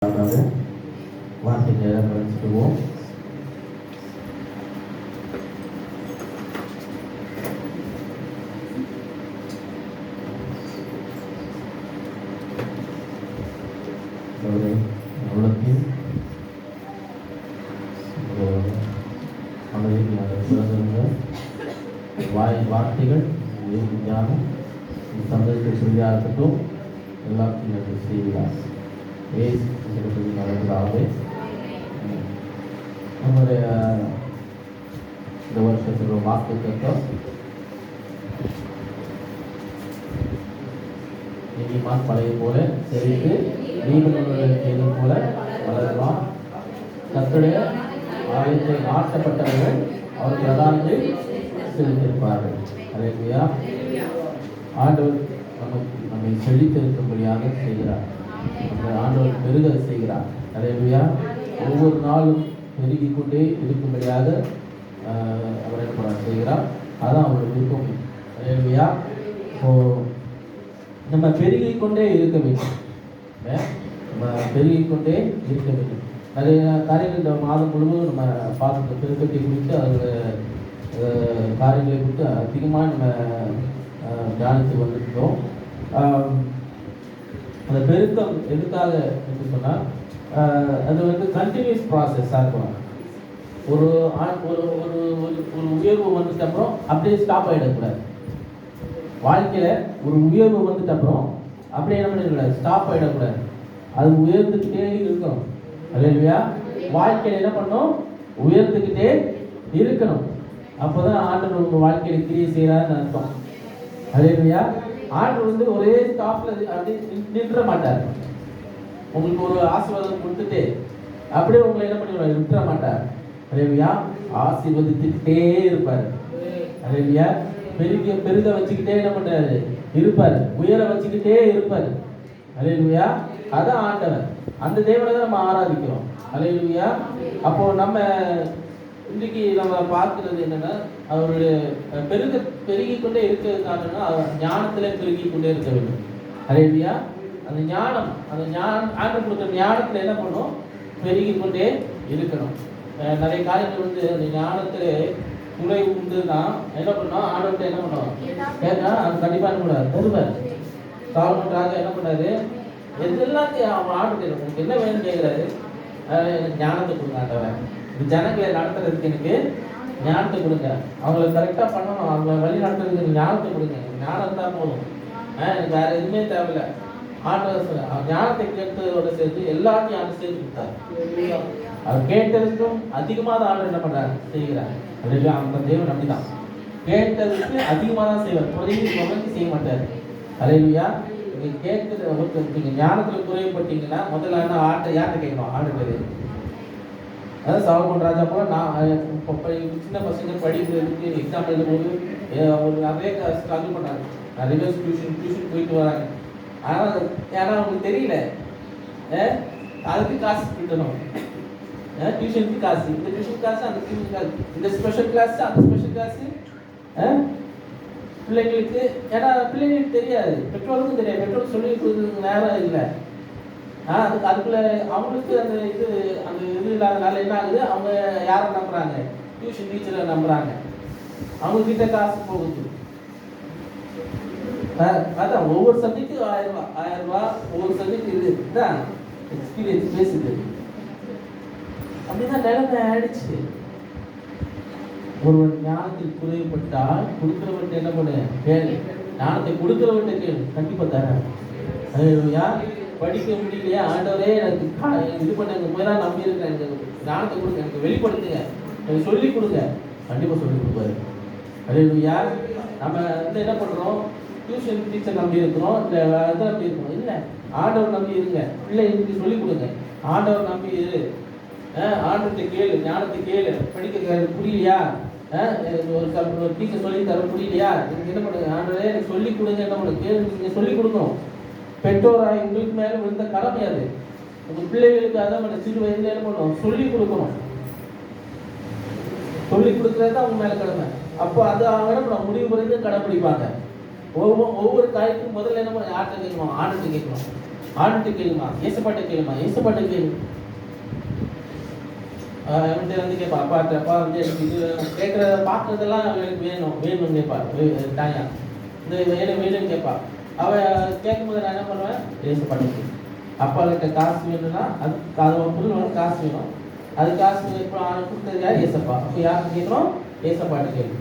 வார்த்தைகளை படிச்சுக்குவோம். உள்ளத்தின் வார்த்தைகள் ஞானம் சந்தோஷத்தை சொல்லியாக இருக்கட்டும். எல்லாத்தையும் செய்கிறார் நடந்ததாகவே நம்முடைய இந்த வருஷத்தில் ஒரு வாக்கு தத்துவம் நீதிமான் பழைய போல செழித்து நீதிமன்றம் போல வளரலாம். கர்த்தருடைய ஆலயத்தை ஆட்டப்பட்டவர்கள் அவர் பிரதானத்தை செலுத்தியிருப்பார்கள். அல்லேலூயா. ஆண்டவர் நம்மை செழித்திருக்கும்படியாக செய்கிறார். நம்ம ஆண்டவர் பெருக செய்கிறார். அல்லேலூயா. ஒவ்வொரு நாளும் பெருகிக் கொண்டே இருக்கும்படியாக அவர் என்ன செய்கிறார். அதான் அவருடைய விருப்பம். அல்லேலூயா. நம்ம பெருகிக் கொண்டே இருக்க வேண்டும். நம்ம பெருகிக் கொண்டே இருக்க வேண்டும். நிறைய காரியங்கள் இந்த மாதம் முழுவதும் நம்ம பார்த்து பெருக்கத்தை குறித்து அதில் காரியங்களை குறித்து அதிகமாக நம்ம தியானித்து வந்துருக்கோம். அந்த பெருக்கம் எதுக்காக என்று சொன்னால் அது வந்து கண்டினியூஸ் ப்ராசஸாக இருக்கணும். ஒரு ஒரு ஒரு உயர்வு வந்துட்டு அப்புறம் அப்படியே ஸ்டாப் ஆகிடக்கூடாது. வாழ்க்கையில் ஒரு உயர்வு வந்துட்டு அப்புறம் அப்படியே என்ன பண்ணிடக்கூடாது, ஸ்டாப் ஆகிடக்கூடாது. அது உயர்ந்துக்கிட்டே இருக்கணும். அல்லேலூயா. வாழ்க்கையில் என்ன பண்ணணும், உயர்ந்துக்கிட்டே இருக்கணும். அப்போ தான் ஆண்டவர் உங்கள் வாழ்க்கையில் கிரியை செய்கிறாருன்னு அர்த்தம். அல்லேலூயா. ஆண்டவர் வந்து ஒரே ஸ்டாப்பில் அப்படி நிற்ற மாட்டார். உங்களுக்கு ஒரு ஆசீர்வாதம் கொடுத்துட்டு அப்படியே உங்களை என்ன பண்ணிடுவார், விட்டுற மாட்டார். அல்லேலூயா. ஆசீர்வதித்துக்கிட்டே இருப்பார். அல்லேலூயா. பெருக வச்சுக்கிட்டே என்ன பண்றாரு, இருப்பார். உயர வச்சுக்கிட்டே இருப்பார். அல்லேலூயா. அதான் ஆண்டவர். அந்த தேவனை தான் நம்ம ஆராதிக்கிறோம். அல்லேலூயா. அப்போ நம்ம இன்றைக்கு நம்ம பார்க்கிறது என்னன்னா, அவருடைய பெருகிக் கொண்டே இருக்கிறதுக்காகனா ஞானத்திலே பெருகிக் கொண்டே இருக்க வேண்டும். அல்லேலூயா. அந்த ஞானம் ஆண்டவர் கொடுத்த ஞானத்தில் என்ன பண்ணும், பெருகிக் கொண்டே இருக்கணும். நிறைய காரியங்கள் வந்து அந்த ஞானத்திலே துளை உண்டுன்னா என்ன பண்ணோம், ஆண்டவர்கிட்ட என்ன பண்ணுவோம் கேட்டா அது கண்டிப்பாக என்ன பண்ணார், தருவார். சாலமோன் ராஜா என்ன பண்ணாரு, எல்லாத்தையும் அவன் ஆண்டு உங்களுக்கு என்ன வேணும்னு கேட்குறாரு. எனக்கு ஞானத்தை கொடுங்க ஆண்டவன், இந்த ஜனங்களை நடத்துறதுக்கு எனக்கு ஞானத்தை கொடுங்க, அவங்கள கரெக்டாக பண்ணணும், அவங்கள வழி நடத்துறதுக்கு ஞானத்தை கொடுங்க, எனக்கு ஞானம் தான் போதும், எனக்கு வேற எதுவுமே தேவையில்லை. ஆண்டவர் ஞானத்தை கேட்டதோட சேர்த்து எல்லாத்தையும் ஆண்டு சேர்த்து கொடுத்தாரு. அவர் கேட்டதுக்கும் அதிகமாக தான் ஆண்டு என்ன பண்றாரு, செய்கிறார். அல்லேலூயா. அந்த தேவன் அப்படிதான், கேட்டதுக்கு அதிகமாக தான் செய்வார், குறைந்து செய்ய மாட்டார். அல்லேலூயா. நீங்க கேட்குறது நீங்க ஞானத்துல குறைவுபட்டீங்கன்னா முதல்ல என்ன யார்கிட்ட கேட்கணும், ஆண்டு. அதாவது சாலமோன் ராஜா போல நான் சின்ன பசங்க படிக்கிறதுக்கு எக்ஸாம் எழுதும்போது ஒரு நிறைய ஸ்ட்ரகிள் பண்ணாங்க. நிறைய டியூஷன் போயிட்டு வராங்க. ஆனால் ஏன்னா அவங்களுக்கு தெரியல, அதுக்கு காசு கிட்டணும். டியூஷனுக்கு காசு, இந்த டியூஷன் காசு, அந்த டியூஷன் காசு, இந்த ஸ்பெஷல் கிளாஸ், அந்த ஸ்பெஷல் கிளாஸு பிள்ளைங்களுக்கு. ஏன்னா பிள்ளைங்களுக்கு தெரியாது, பெற்றோருக்கும் தெரியாது, பெற்றோருக்கு சொல்லி கொடுக்குறதுக்கு நேரம் இல்லை. அதுக்குள்ள அவங்களுக்கு அந்த இது இல்லாதனால என்ன ஆகுது, அவங்க யாரை நம்புறாங்க, டியூஷன் டீச்சரை நம்புறாங்க. அவங்க கிட்ட காசு போகுது. அதான் ஒவ்வொரு சப்ஜெக்ட்டுக்கு 1000 ரூபா, ஒவ்வொரு சப்ஜெக்ட் இதுதான் எக்ஸ்பீரியன்ஸ் பேசுது. அப்படிதான் நிலைமை ஆயிடுச்சு. ஒருவன் ஞானத்தில் குறைவுபட்டால் கொடுக்கிறவன் என்ன பண்ணு, கேளு. ஞானத்தை கொடுக்கிறவன் கேளு, கண்டிப்பா தரேன். அல்லேலூயா. படிக்க முடியலையா, ஆண்டவரே எனக்கு இது பண்ண போயெல்லாம் நம்பி இருக்கேன், எனக்கு ஞானத்தை கொடுங்க, எனக்கு வெளிப்படுத்துங்க, எனக்கு சொல்லி கொடுங்க, கண்டிப்பா சொல்லி கொடுப்பாரு. அல்லேலூயா. நம்ம வந்து என்ன பண்றோம், டியூஷன் டீச்சர் நம்பி இருக்கிறோம், இல்லை இதை நம்பி இருக்கணும். இல்லை, ஆண்டவர் நம்பி இருங்க. பிள்ளைங்களுக்கு சொல்லிக் கொடுங்க, ஆண்டவர் நம்பி இரு. ஆண்டவர்கிட்ட கேளு, ஞானத்தை கேளு. படிக்க புரியலையா, ஒரு டீச்சர் சொல்லி தர புரியலையா, எனக்கு என்ன பண்ணுங்க, ஆண்டவரே எனக்கு சொல்லிக் கொடுங்க, என்ன பண்ணுங்க, கேளு. நீங்கள் சொல்லிக் கொடுக்கணும். பெற்றோராக உங்களுக்கு மேலே விழுந்த கடமை அது. உங்கள் பிள்ளைகளுக்கு அதான் சிறு வயதுல என்ன பண்ணணும், சொல்லிக் கொடுக்கணும். சொல்லிக் கொடுக்குறது தான் அவங்க மேலே கடமை. அப்போ அது அவங்க என்ன பண்ண முடிவு வரைக்கும் கடைப்பிடிப்பாங்க. ஒவ்வொரு காரியத்துக்கும் முதல்ல என்ன பண்ண, யார்கிட்ட கேட்கணும், ஆண்டவர்கிட்ட கேட்கணும். ஆண்டுட்டு கேளுமா, ஏசப்பாட்ட கேளுமா, ஏசப்பாட்ட கேளு. என்கிட்ட வந்து கேட்பா, அப்பா வந்து எனக்கு இது கேட்குறத பார்க்குறதெல்லாம் எனக்கு வேணும்னு கேட்பா. தாயா இந்த வேணும்னு கேட்பா. அவள் கேட்கும்போது நான் என்ன பண்ணுவேன், ஏசப்பாட்ட கேளு. அப்பா கிட்ட காசு வேணும்னா அது புரியும், காசு வேணும். அது காசு இப்போ கொடுத்தது யார், ஏசப்பா. அப்போ யாருக்கு கேட்குறோம், ஏசப்பாட்ட கேளு.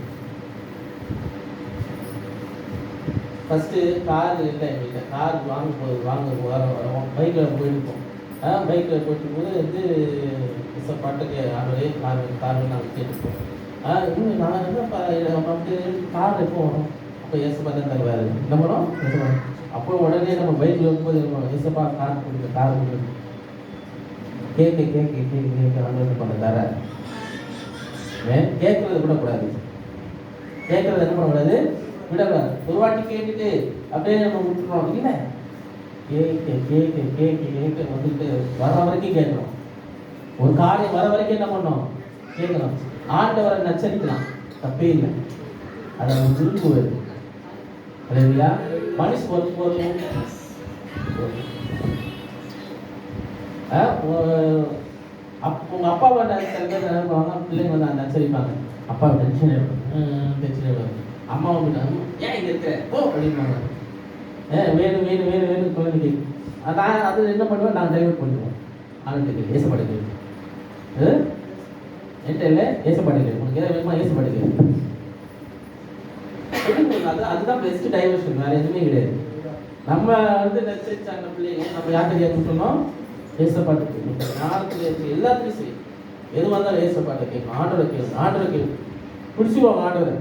ஃபஸ்ட்டு கார் இல்லை எங்கள்கிட்ட. கார் வாங்க பைக்கில் போயிருப்போம். பைக்கில் போயிட்டுருக்கும்போது வந்து ஏசப்பாட்டுக்கு ஆகவே கார் நாங்கள் கேட்டுப்போம். இன்னும் நான் என்ன வந்து கார் எப்போ வரும், அப்போ ஏசப்பா தான் தருவார். என்ன பண்ணோம், ஏசப்பா. அப்போ உடனே நம்ம பைக்கில் இருக்கும்போது ஏசப்பா கார் கொடுங்க கேட்க ஆண்டவர் பண்ண தர. கேட்கறது விடக்கூடாது, கேட்கறது என்ன பண்ணக்கூடாது, விடக்கூடாது. ஒரு வாட்டி கேட்டுட்டு அப்படியே நம்ம விட்டுறோம் இல்லை. கேட்க வந்துட்டு வர வரைக்கும் கேட்கணும். ஒரு காரியம் வர வரைக்கும் என்ன பண்ணோம், கேட்கணும். ஆண்டவரை நச்சரிக்கலாம், தப்பே இல்லை. அதை விரும்புவது இல்லையா. மனுஷன் உங்கள் அப்பாவை சில பேர் நினைப்பாங்க, பிள்ளைங்க வந்து நச்சரிப்பாங்க. அப்பாவை டென்ஷன் எடுக்கும், அம்மாவை ஏன் இங்கே இருக்க ஓ அப்படிம்பாங்க. வேணும் வேணும் வேணும் வேணும் குழந்தைக்கு. நான் அது என்ன பண்ணுவேன், நான் டைவர்ட் பண்ணிடுவோம். ஆளுக்கு ஏசப்பாட்டுக்கு என்கிட்ட இல்லை, ஏசப்பாட்டுக்கு உனக்கு எதாவது வேணுமா, ஏசப்பாட்டுக்கு. அதுதான் பெஸ்ட் டைவர்ஷன், வேறு எதுவுமே கிடையாது. நம்ம வந்து நச்சரிச்சாங்க பிள்ளைங்க, நம்ம யார்கிட்ட கேட்கணும், ஏசப்பாட்டுக்கு. ஞானத்தில் இருக்கு எல்லாத்துலையும் சரி, எது வந்தாலும் ஏசப்பாட்டை கேட்கணும். ஆண்டவரை கேட்கும் பிடிச்சிக்குவாங்க. ஆண்டவரை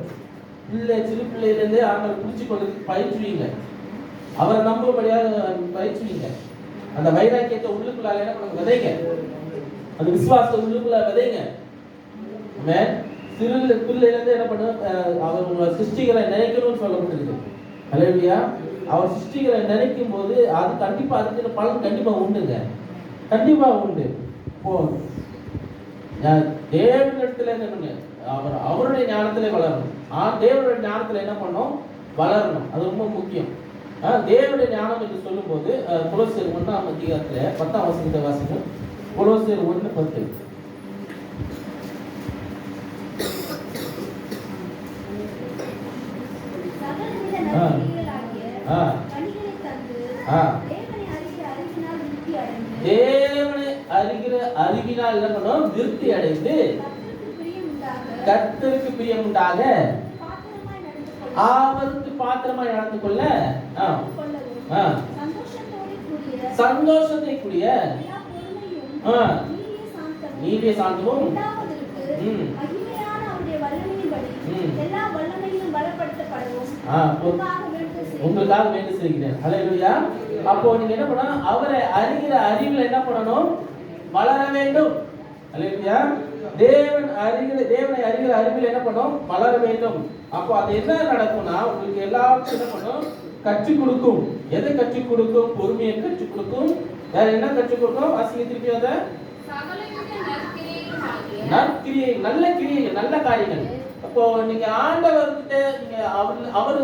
சிறு பிள்ளையிலேருந்தே ஆண்டவரை பிடிச்சி கொண்டு பயிற்சுவீங்க. அவரை நம்பும்படியாக பயிற்சுவீங்க. அந்த வைராக்கியத்தை உள்ளுக்குள்ளால என்ன பண்ணுங்க, விதைங்க. அந்த விசுவாசத்தை உள்ளுக்குள்ள விதைங்க. சிறு பிள்ளையிலேருந்து என்ன பண்ண, அவர் உங்களை சிருஷ்டிகளை நினைக்கணும்னு சொல்லப்பட்டிருக்கு. அல்லேலூயா. அவர் சிருஷ்டிகளை நினைக்கும் போது அது கண்டிப்பா அதுக்கு பலன் கண்டிப்பா உண்டுங்க, கண்டிப்பா உண்டு. இப்போ தேவனிடத்துல என்ன பண்ணு, அவருடைய ஞானத்திலே வளரணும். தேவனுடைய ஞானத்துல என்ன பண்ணணும், வளரணும். அது ரொம்ப முக்கியம். தேவனுடைய ஞானம் என்று சொல்லும் போது கொலோசியர் 1ஆம் அதிகாரத்துல 10ஆம் வசனத்தை வாசிங்க. கொலோசியர் 1:10. தேவனை அறிகிற அறிவினால் என்ன பண்ணும், திருப்தி அடைந்து கர்த்தருக்கு பிரியம் உண்டாக அவருக்கு பாத்திரமாய் நடந்து கொள்ள சந்தோஷத்தை கூடிய நீதிய சாந்தமும் உங்களுக்காக வேண்டு செய்கிறேன். அல்லேலூயா. அப்போ நீங்க என்ன பண்ணணும், அவரை அறிகிற அறிவில் என்ன பண்ணணும், வளர வேண்டும். அல்லேலூயா. தேவனை அறிகிற அறிவில் என்ன பண்ணும், வளர வேண்டும். அப்போ அது என்ன நடக்கும்னா, உங்களுக்கு எல்லாருக்கும் என்ன பண்ணும், கற்றுக் கொடுக்கும். எதை கற்றுக் கொடுக்கும், பொறுமையை கற்றுக் கொடுக்கும். வேற என்ன கற்றுக் கொடுக்கும், வாசிங்க திருப்பி. அதை நற்கிரியை, நல்ல கிரியை, நல்ல காரியங்கள். அப்போ நீங்க ஆண்டவர்கிட்ட நீங்க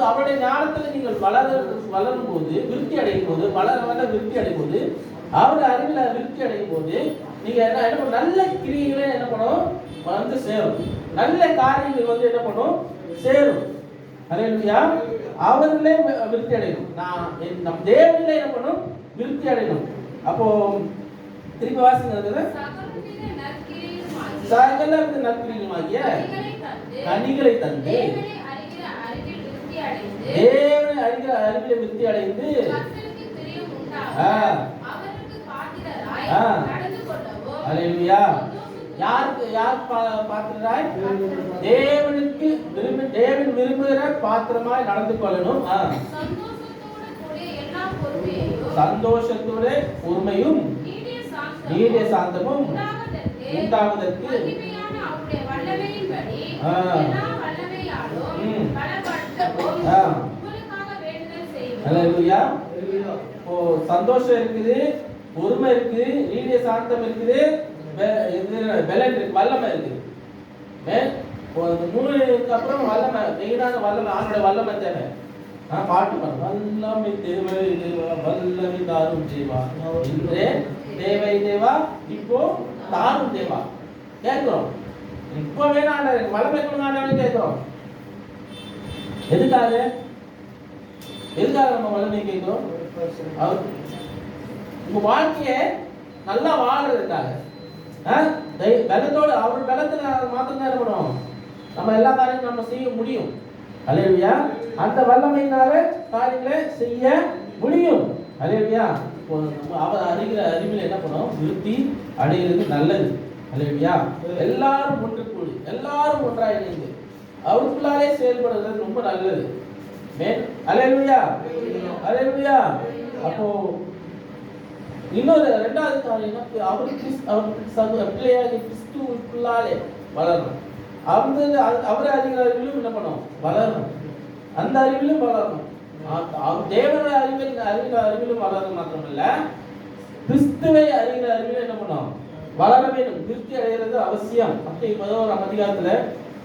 அவருடைய ஞானத்துல நீங்கள் வளரும் போது, விருத்தி அடையும் போது, வளர விருத்தி அடையும் போது, அவருடைய அறிவில விருத்தி அடையும் போது, நீங்க என்ன நல்ல கிரியைகளே என்ன பண்ணும், வந்து சேரும். நல்ல காரியங்கள் வந்து என்ன பண்ணும், சேரும். அல்லேலூயா. அவர்களே விருத்தி அடையணும். நம் தேவனிலே என்ன பண்ணும், விருத்தி அடையணும். அப்போ திருப்பி வாசிங்க. சகல நற்கிரியையுமாகிய கனிகளை தந்து தேவனை அறிகிற அறிவிலே விருத்தி அடைந்து அல்லேலூயா. யார் பாத்திரராய், தேவன் விரும்புகிற பாத்திரமாய் நடந்து கொள்ளணும். சந்தோஷத்தோட பொறுமையும் நீடிய சாந்தமும் உண்டாவதற்கு அல்லேலூயா. இப்போ சந்தோஷம் இருக்குது, பொறுமை இருக்குது, நீடிய சாந்தம் இருக்குது, பலன் இருக்கு, வல்லமை இருக்குது. மூணுக்கு அப்புறம் வல்லமை, மெயினான வல்லமை, ஆண்டோட வல்லமை தேவை. பாட்டு பாடு. வல்லமை தேவை தேவா, வல்லமை தாரும் தேவா, இன்றே தேவை தேவா, இப்போ தாரும் தேவா கேட்கிறோம். இப்போ வேணாம், வல்லமை கொடுங்க கேட்கிறோம். எதுக்காக நம்ம வல்லமை கேட்கிறோம்? உங்க வாழ்க்கையை நல்லா வாழ்றதுக்காக. பலத்தோடு அவர் பலத்தை மாத்திரம் தான் இருக்கணும். நம்ம எல்லா காரியங்களும் நம்ம செய்ய முடியும். அல்லேலூயா. அந்த வல்லமையினால காரியங்களை செய்ய முடியும். அல்லேலூயா. அவர் அறிகிற அறிவில் என்ன பண்ணும்? விருத்தி அடைகிறது நல்லது. அல்லேலூயா. எல்லாரும் ஒன்று கூடி, எல்லாரும் ஒன்றாக இணைந்து அவருக்குள்ளாலே செயல்படுறது ரொம்ப நல்லது. அல்லேலூயா, அல்லேலூயா. அப்போ இன்னொரு இரண்டாவது காரியம், அவருக்கு பிள்ளையாக கிறிஸ்துவுக்குள்ளாலே வளரணும். அவரை அறிகிற அறிவிலும் என்ன பண்ணும்? வளரணும். அந்த அறிவிலும் வளரணும். தேவனுடைய அறிவிலும் வளரணும் மாத்திரமல்ல, கிறிஸ்துவை அறிகிற அறிவிலும் என்ன பண்ணும்? வளர வேண்டும். திருப்தி அடைகிறது அவசியம். மத்தேயு 11ஆம் அதிகாரத்துல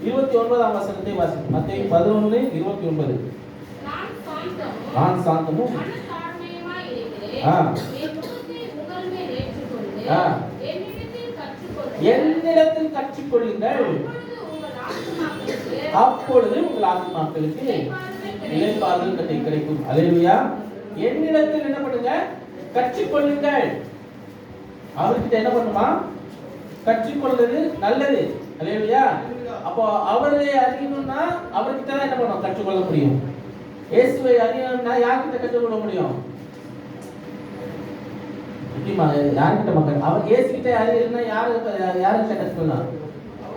29ஆம் வசனத்தை வாசிக்கும். மத்தேயு 11:29. நான் சாந்தமும் என்னிடத்தில் கற்றுக்கொள்ளுங்கள், அப்பொழுது உங்கள் ஆத்துமாக்களுக்கு இளைப்பாறுதல் கிடைக்கும். அல்லேலூயா. என்னிடத்தில் என்ன பண்ணுங்க? கற்றுக்கொள்ளுங்கள். அவர்கிட்ட என்ன பண்ணுமா? கற்றுக்கொள்வது நல்லது. அல்லேலூயா. அப்போ அவரை அறியணும்னா அவர்கிட்ட தான் என்ன பண்ணும்? கற்றுக்கொள்ள முடியும். இயேசுவை அறியணும்னா யார்கிட்ட கற்றுக்கொள்ள முடியும்? யார்கிட்ட மக்கள்? அவர் இயேசு கிட்ட அறியணும்னா யார்கிட்ட கற்றுக்கொள்ளலாம்?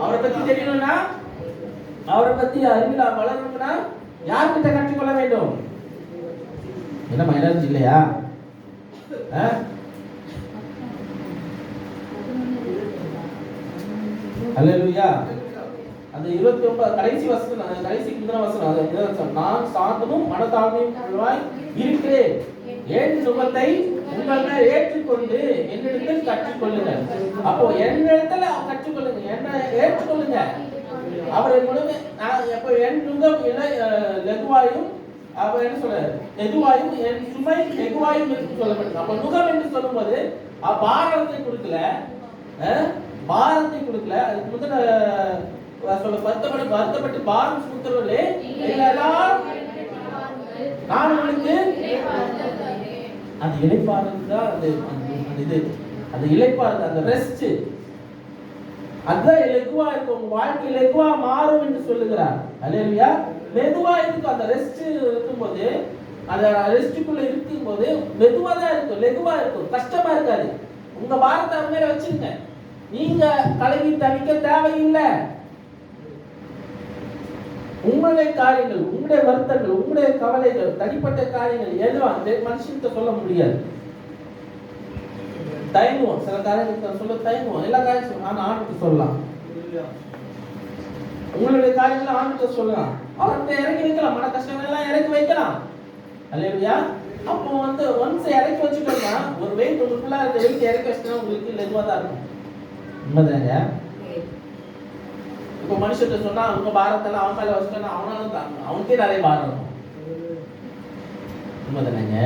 அவரை பத்தி தெரியணும்னா, அவரை பத்தி அறிவில வளரணும்னா யார்கிட்ட கற்றுக்கொள்ள வேண்டும்? என்ன எனர்ஜி இல்லையா? அல்லேலூயா. அந்த 29 கடைசி வசனம், கடைசி முந்தின வசனம், நான் சாந்தமும் மனத்தாழ்மையும் உள்ளவாய் இருக்கிறேன், என் நுகத்தை உங்கள் மேல் ஏற்றுக்கொண்டு என்னிடத்தில் கற்றுக்கொள்ளுங்கள். அப்போ என்னிடத்துல கற்றுக்கொள்ளுங்க, என்ன ஏற்றுக்கொள்ளுங்க. அவரை முழுமை எப்போ என் நுகம் லெகுவாயும், அவர் என்ன சொல்ற, எதுவாயும் என் சுமை லெகுவாயும் என்று சொல்லப்பட்டது. அப்ப நுகம் என்று சொல்லும்போது பாரத்தை கொடுக்கல, பாரத்தை கொடுக்கல. அதுக்கு முதல்ல சொல்ல வருத்தப்பட்டு பாரம் சுமக்கிறவர்களே எல்லாரும் நான் உங்களுக்கு அந்த இளைப்பாறுதல் தான். அந்த இளைப்பாறுதல், அந்த ரெஸ்ட், அதுதான் லெகுவா இருக்கும். உங்க வாழ்க்கை லெகுவா மாறும் என்று சொல்லுகிறார். அல்லேலூயா. மெதுவா இருக்கும். அந்த ரெஸ்ட் இருக்கும்போது, அந்த ரெஸ்டுக்குள்ள இருக்கும்போது மெதுவா தான் இருக்கும், லெகுவா இருக்கும், கஷ்டமா இருக்காது. உங்க பாரத்தை அவங்க மேல வச்சிருங்க. நீங்க கலங்கி தவிக்க தேவையில்லை. உங்களுடைய காரியங்கள், உங்களுடைய வருத்தங்கள், உங்களுடைய கவலைகள், தனிப்பட்ட காரியங்கள் எதுவும் மனுஷன்கிட்ட சொல்ல முடியாது. தயங்குவோம், சில காரியங்கள் சொல்ல தயங்குவோம். எல்லா காரியம் ஆனா ஆண்டுக்கு சொல்லலாம். உங்களுடைய காரியங்களை ஆண்டுக்கு சொல்லலாம். அவர்கிட்ட இறக்கி வைக்கலாம். மன கஷ்டங்கள் எல்லாம் இறக்கி வைக்கலாம். அல்லேலூயா. அப்போ ஒன்ஸ் இறக்கி வச்சுட்டோம்னா, ஒரு வெயிட் உங்களுக்குள்ள அந்த வெயிட் இறக்கி வச்சுட்டா உங்களுக்கு லெகுவா தான் இருக்கும். உண்மைதாங்க. இப்போ மனுஷத்தை சொன்னா உங்க பாரத்தெல்லாம் அவன் மேல வச்சுட்டா அவனாலும் தாங்க, அவனுக்கே நிறைய பாரம் இருக்கும். உண்மைதானங்க.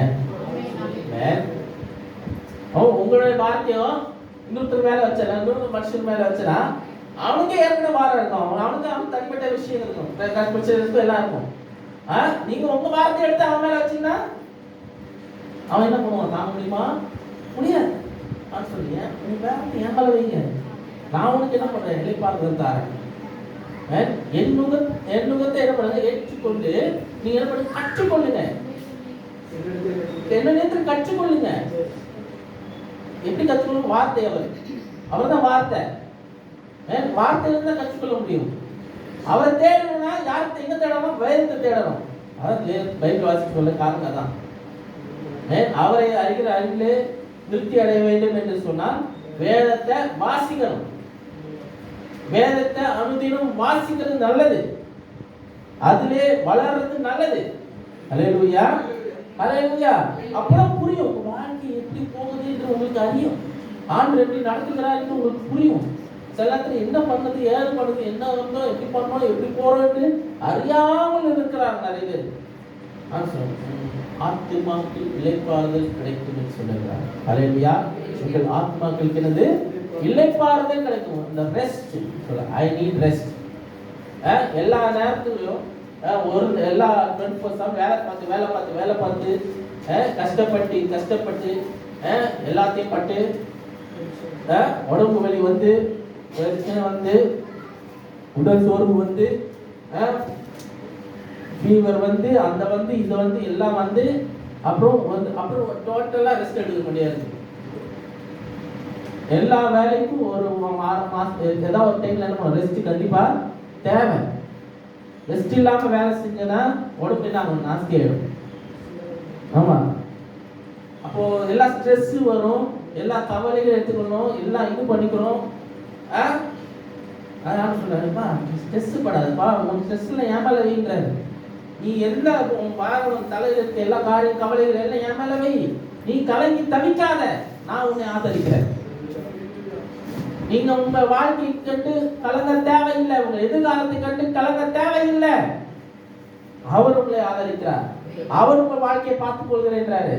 உங்களுடைய பாரத்தையும் இன்னொருத்தர் மேல வச்சா, இன்னொரு மனுஷன் மேல வச்சா அவனுக்கே ஏற்கனவே பாரம் இருக்கும். அவனுக்கு அவன் தனிப்பட்ட விஷயம் இருக்கும், கஷ்டம் எல்லாம் இருக்கும். நீங்க உங்க பாரத்தை எடுத்து அவன் மேல வச்சீங்கன்னா அவன் என்ன பண்ணுவான்? தாங்க முடியுமா? முடியாது. நான் சொல்லிய உங்க பாரத்தை என் மேல வைங்க, நான் உனக்கு என்ன பண்றேன்? இளைப்பாறுதல் தாரேன். என் நுகத்தை என்ன பண்ணுங்க? ஏற்றுக்கொண்டு நீங்க என்ன பண்ணுங்க? கற்றுக்கொள்ளுங்க. என்ன நேரத்தில் கற்றுக்கொள்ளுங்க. எப்படி கற்றுக்கொள்ளும்? வார்த்தை. அவர் தான் வார்த்தை. வார்த்தையிலிருந்து தான் கற்றுக்கொள்ள முடியும். அவரை தேடணும்னா யார்கிட்ட எங்க தேடணும்? வேதத்தை தேடணும். அதான் பைபிள் வாசிக்க சொல்ல காரணம் தான். அவரை அறிகிற அறிவிலே திருப்தி அடைய வேண்டும் என்று சொன்னால் வேதத்தை வாசிக்கணும். வேதத்தை அனுதினம் வாசிக்கிறது நல்லது, அதிலே வளர்றது நல்லது. அல்லேலூயா, அல்லேலூயா. அப்புறம் புரியும் வாழ்க்கை எப்படி போகுது என்று உங்களுக்கு அறியும். ஆண்டவர் எப்படி நடத்துகிறார் என்று உங்களுக்கு புரியும். சில நேரத்தில் என்ன பண்ணது, ஏது பண்ணது, என்ன வந்தோம், எப்படி பண்ணோம், எப்படி போறோம்னு அறியாமல் இருக்கிறாங்க நிறைய பேர். ஆத்மாக்கள் இளைப்பாறுதல் கிடைக்கும் என்று சொல்லுகிறார். ஹல்லேலூயா. உங்கள் ஆத்மாக்களுக்கு என்னது? இளைப்பாறுதல் கிடைக்கும். இந்த ரெஸ்ட் சொல்ல, ஐ நீட் ரெஸ்ட். எல்லா நேரத்துலையும் எல்லா 24/7 வேலை பார்த்து கஷ்டப்பட்டு எல்லாத்தையும் பட்டு உடம்பு வலி வந்து, பிரச்சனை வந்து, உடல் சோர்வு வந்து, ஃபீவர் வந்து, அந்த வந்து, இது வந்து, எல்லாம் வந்து, அப்புறம் டோட்டலா ரெஸ்ட் எடுக்க முடியாது. எல்லா வேலைக்கும் ஒரு மாசம் ஏதாவது ஒரு டைம்ல என்ன பண்ணும்? ரெஸ்ட் கண்டிப்பா தேவை. ரெஸ்ட் இல்லாம வேலை செஞ்சனா உடம்பு என்ன ஆகும்? நாஸ்தி ஆயிடும். ஆமா. அப்போ எல்லா ஸ்ட்ரெஸ் வரும், எல்லா கவலைகளும் எடுத்துக்கணும், எல்லாம் இது பண்ணிக்கணும். அதான் சொல்றேன்ப்பா, ஸ்ட்ரெஸ் படாதுப்பா, உன் ஸ்ட்ரெஸ்ல ஏன் மேல வைன்றாரு. நீ எல்லா உன் தலையில இருக்க எல்லா காரியம் கவலைகள் எல்லாம் என் மேல வை. நீ கலங்கி தவிக்காத, நான் உன்னை ஆதரிக்கிறேன். நீங்க உங்க வாழ்க்கை கண்டு கலங்க தேவையில்லை, உங்க எதிர்காலத்தை கண்டு கலங்க தேவையில்லை. அவர் உங்களை ஆதரிக்கிறார், அவர் உங்க வாழ்க்கையை பார்த்துக் கொள்கிறாரு.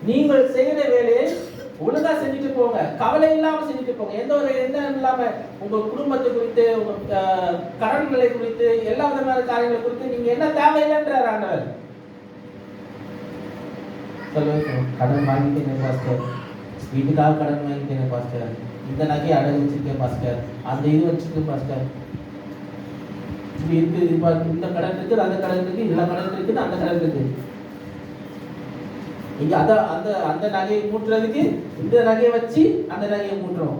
நீங்கள் செய்கிற வேலையை ஒழுங்கா செஞ்சுட்டு போங்க, கவலை இல்லாம செஞ்சுட்டு போங்க. எந்த ஒரு எண்ணம் இல்லாம உங்க குடும்பத்தை குறித்து, உங்க கடன்களை குறித்து, எல்லா விதமான காரியங்களை குறித்து நீங்க என்ன தேவையில்லைன்றார் ஆண்டவர். சொல்லுங்க, கடன் வாங்கிட்டேன் பாஸ்டர், வீட்டுக்காக கடன் வாங்கிட்டேன் பாஸ்டர், இந்த நகையை அடகு வச்சிருக்கேன் பாஸ்டர், அந்த இது வச்சிருக்கேன் பாஸ்டர், இப்படி இருக்கு, இந்த கடன் இருக்குது, அந்த கடன் இருக்கு, எல்லா கடன் இருக்குது, அந்த கடன் இருக்குது. இங்க அந்த நகையை மூட்டுறதுக்கு இந்த நகையை வச்சு அந்த நகையை மூட்டுறோம்.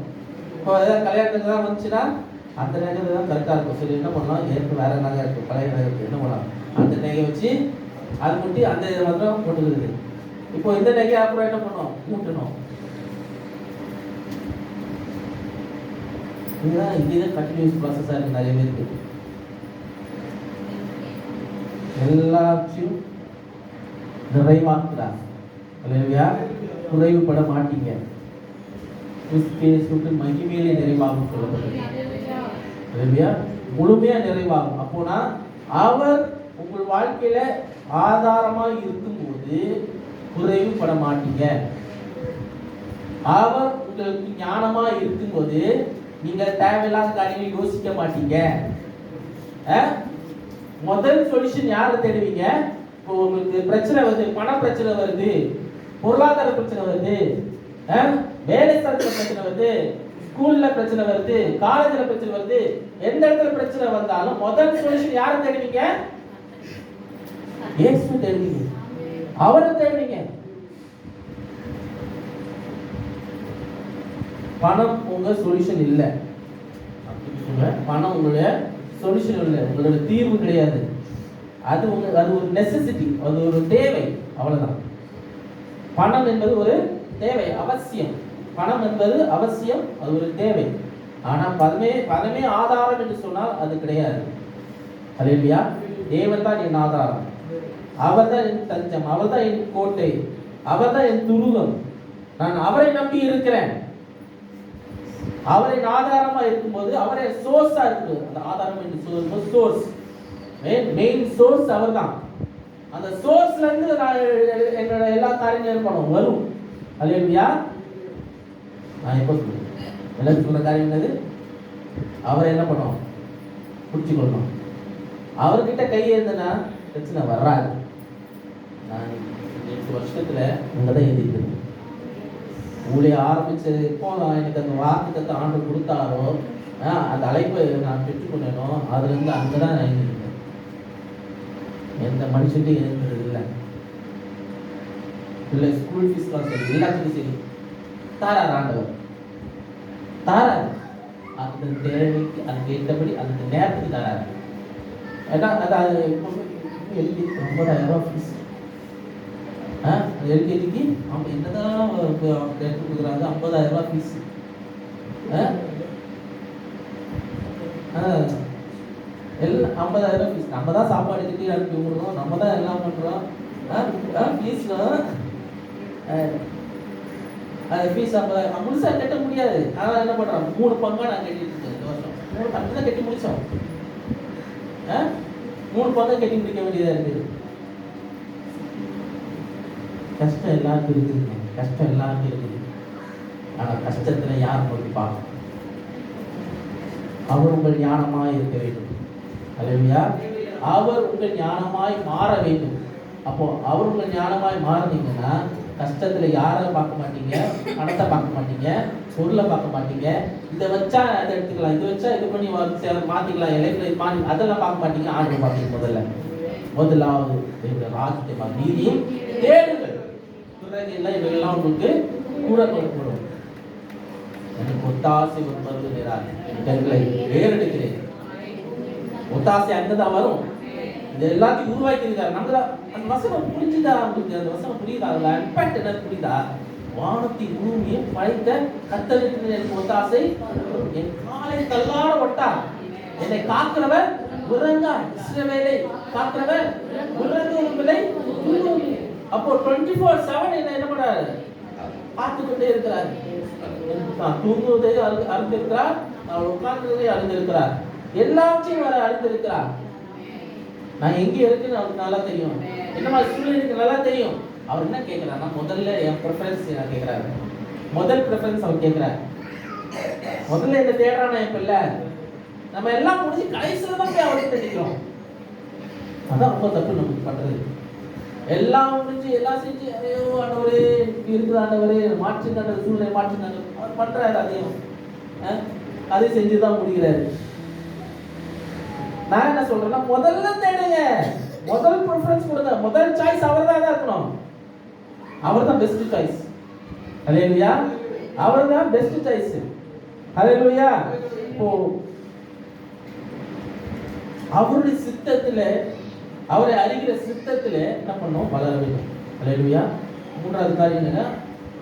இப்போ ஏதாவது கல்யாணத்துக்கு தான் வந்துச்சுன்னா அந்த நகை தான் கரெக்டாக இருக்கும். சரி, என்ன பண்ணலாம், ஏற்கனவே வேற நகை இருக்கும், பழைய நகை இருக்கு, என்ன பண்ணலாம், அந்த நகையை வச்சு அது மூட்டி அந்த இதை மாத்திரம் போட்டுக்கிறது. இப்போ இந்த நகையை அப்புறம் என்ன பண்ணோம்? மூட்டணும். இதுதான் கண்டினியூஸ் ப்ராசஸாக இருக்கு நிறைய பேருக்கு. எல்லாத்தையும் நிறைவாக்குறாங்க. அல்லேலூயா. குறைவுபட மாட்டீங்க. கிறிஸ்து மகிமையிலே நிறைவாகும் சொல்லப்படுது. அல்லேலூயா. முழுமையா நிறைவாகும். அப்போனா அவர் உங்கள் வாழ்க்கையில ஆதாரமா இருக்கும்போது குறைவுபட மாட்டீங்க. அவர் உங்களுக்கு ஞானமா இருக்கும்போது நீங்க தேவையில்லாத காரியங்களை யோசிக்க மாட்டீங்க. முதல் சொல்யூஷன் யாரை தேடுவீங்க? இப்போ உங்களுக்கு பிரச்சனை வருது, பண பிரச்சனை வருது, பொருளாதார பிரச்சனை வருது, வேலை ஸ்தலத்துல பிரச்சனை வருது, ஸ்கூல்ல பிரச்சனை வருது, காலேஜ்ல பிரச்சனை வருது, எந்த இடத்துல பிரச்சனை வந்தாலும் முதல் சொல்யூஷன் யாரை தேடுவீங்க? இயேசு தேடுவீங்க, அவரை தேடுவீங்க. பணம் உங்க சொல்யூஷன் இல்லை. பணம் உங்களுடைய சொல்யூஷன் இல்லை, உங்களோட தீர்வு கிடையாது. அது ஒரு நெசசிட்டி, அது ஒரு தேவை, அவ்வளவுதான். பணம் என்பது ஒரு தேவை, அவசியம். பணம் என்பது அவசியம், அது ஒரு தேவை. ஆனா பணமே ஆதாரம் என்று சொன்னால் அது கிடையாது. அல்லேலூயா. தேவன் தான் என் ஆதாரம், அவர் தான் என் தஞ்சம், அவர் தான் என் கோட்டை, அவர் தான் என் துருகம். நான் அவரை நம்பி இருக்கிறேன். அவரின் ஆதாரமா இருக்கும்போது அவரே சோர்ஸா இருக்கு. அந்த ஆதாரம் என்று சொல்லும்போது சோர்ஸ், மெயின் சோர்ஸ் அவர் தான். அந்த சோர்ஸ்ல இருந்து நான் என்னோட எல்லா காரியங்களும் பண்ணுவோம் வரும். அல்லேலூயா. நான் எப்போ சொல்லுவேன் எல்லாரும் சொல்ற காரியம் என்னது? அவரை என்ன பண்ணுவோம்? பிடிச்சி கொள்ளணும். அவர்கிட்ட கை இருந்தனா பிரச்சனை வராது. நான் 8 வருஷத்துல உங்கதான் எழுதிட்டு ஊழிய ஆரம்பிச்சது எப்போ எனக்கு அந்த வாக்குத்தத்தை ஆண்டு கொடுத்தாரோ, அந்த அழைப்பை நான் பெற்றுக்கொண்டேனோ, அதுல இருந்து அங்கதான் நான் எழுதிருக்கேன். எந்த மனுஷன்ட்டு எழுதுறது இல்லை. இல்லை ஸ்கூல் ஃபீஸ் சரி, எல்லாத்துக்கும் சரி தாரார் ஆண்டவர், தாரார். அந்த தேவைக்கு அதுக்கு ஏற்றபடி அந்த நேரத்துக்கு தாரார். ஏன்னா அது எழுதி 50,000 ஃபீஸ். எல்கேஜிக்கு அவங்க என்னதான் கொடுக்குறாங்க? 50,000 ஃபீஸ். எல்லாம் 50,000 ஃபீஸ். நம்ம தான் சாப்பாடு கட்டி அனுப்பி விடுறோம், நம்ம தான் எல்லாம் பண்றோம். ஃபீஸ் ஃபீஸ் 50,000 முழுசா கட்ட முடியாது. அதனால என்ன பண்றோம்? 3 பங்கா நான் கட்டிட்டு இருக்கேன். இந்த வருஷம் 3 பங்கு தான் கட்டி முடிச்சோம். 3 பங்கா கட்டி முடிக்க வேண்டியதா இருக்குது. கஷ்டம் எல்லாருக்கும் இருக்குதுங்க, கஷ்டம் எல்லாருக்கும் இருக்குது. ஆனா கஷ்டத்துல யார் நோக்கி பார்க்கணும்? அவர் உங்கள் ஞானமாய் இருக்க வேண்டும். அல்லேலூயா. அவர் உங்கள் ஞானமாய் மாற வேண்டும். அப்போ அவர் உங்கள் ஞானமாய் மாறினீங்கன்னா கஷ்டத்துல யாரை பார்க்க மாட்டீங்க, பணத்தை பார்க்க மாட்டீங்க, பொருளை பார்க்க மாட்டீங்க. இதை வச்சா அதை எடுத்துக்கலாம், இதை வச்சா இது பண்ணி மாத்திக்கலாம், லைஃப்ல மாறி அதெல்லாம் பார்க்க மாட்டீங்க. ஆண்டு பார்ப்பீங்க. முதலாவது ராஜ்யத்தை நீதியும் தேடுங்கள், பிறகு எல்லாம் இவையெல்லாம் உங்களுக்கு கூட கொடுக்கப்படும். எனக்கு ஒத்தாசை வருகிறார், எங்களை வேறெடுக்கிறேன். ஒத்தாசை அங்கதான் வரும். இது எல்லாத்தையும் உருவாக்கி இருக்காரு. நம்ம அந்த வசனம் புரிஞ்சுதா? உங்களுக்கு அந்த வசனம் புரியுதா? அதுல இம்பாக்ட் என்ன புரியுதா? வானத்தின் பூமியை படைத்த கர்த்தருக்கு எனக்கு ஒத்தாசை, என் காலை கல்லாட ஒட்டார், என்னை காக்கிறவர் உறங்கா, இஸ்ரவேலை காக்கிறவர் உறங்குவதில்லை. அப்போ 24/7 என்ன பண்றாரு? பார்த்து கொண்டே இருக்கிறார். நான் தூங்குவதை அறிந்திருக்கிறார், நான் உட்கார்ந்ததை அறிந்திருக்கிறார், எல்லாத்தையும் வர அறிந்திருக்கிறார். நான் எங்க இருக்குன்னு அவருக்கு நல்லா தெரியும், என்ன மாதிரி சூழ்நிலை எனக்கு நல்லா தெரியும். அவர் என்ன கேட்கிறாருன்னா, முதல்ல என் ப்ரிஃபரன்ஸ் நான் கேட்கிறாரு. முதல் ப்ரிஃபரன்ஸ் அவர் கேட்கிறார். முதல்ல என்ன தேடுறானா இப்ப இல்ல, நம்ம எல்லாம் முடிஞ்சு கடைசியில தான் போய் அவருக்கு நினைக்கிறோம். அதான் ரொம்ப தப்பு நமக்கு பண்றது. எல்லாம் முடிஞ்சு எல்லாம் செஞ்சு ஐயோ ஆண்டவரே இருக்கிற ஆண்டவரே மாற்றுங்க, அந்த சூழ்நிலை மாற்றுங்க அவர் பண்றாரு. அதையும் அதை செஞ்சுதான் முடிகிறாரு. நான் என்ன சொல்றேன்னா, முதல்ல தேடுங்க, முதல் ப்ரிஃபரன்ஸ் கொடுங்க, முதல் சாய்ஸ் அவர்தான் இருக்கணும். அவர்தான் பெஸ்ட் சாய்ஸ். ஹல்லேலூயா. அவர்தான் பெஸ்ட் சாய்ஸ். ஹல்லேலூயா. இப்போ அவருடைய சித்தத்துல, அவரை அறிகிற சித்தத்துல என்ன பண்ணோம்? வளர வேண்டும். ஹல்லேலூயா. மூன்றாவது காரியம் என்னன்னா,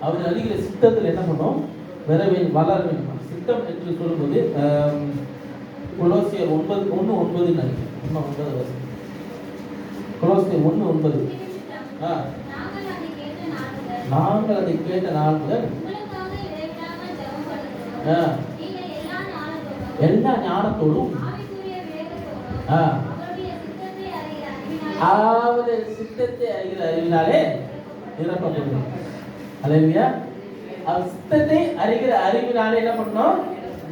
அவரை அறிகிற சித்தத்துல என்ன பண்ணோம்? வளர வேண்டும். சித்தம் என்று சொல்லும்போது கொலோசியர் 1:9 நினைக்கிறேன். 9 கொலோசியர் 1:9. நாங்கள் அதை கேட்ட நாள் முதல் எல்லா ஞானத்தோடும் அவருடைய சித்தத்தை அறிகிற அறிவினாலே நிரப்பப்படும். அல்லேலூயா. அவர் சித்தத்தை அறிகிற அறிவினாலே என்ன பண்ணணும்?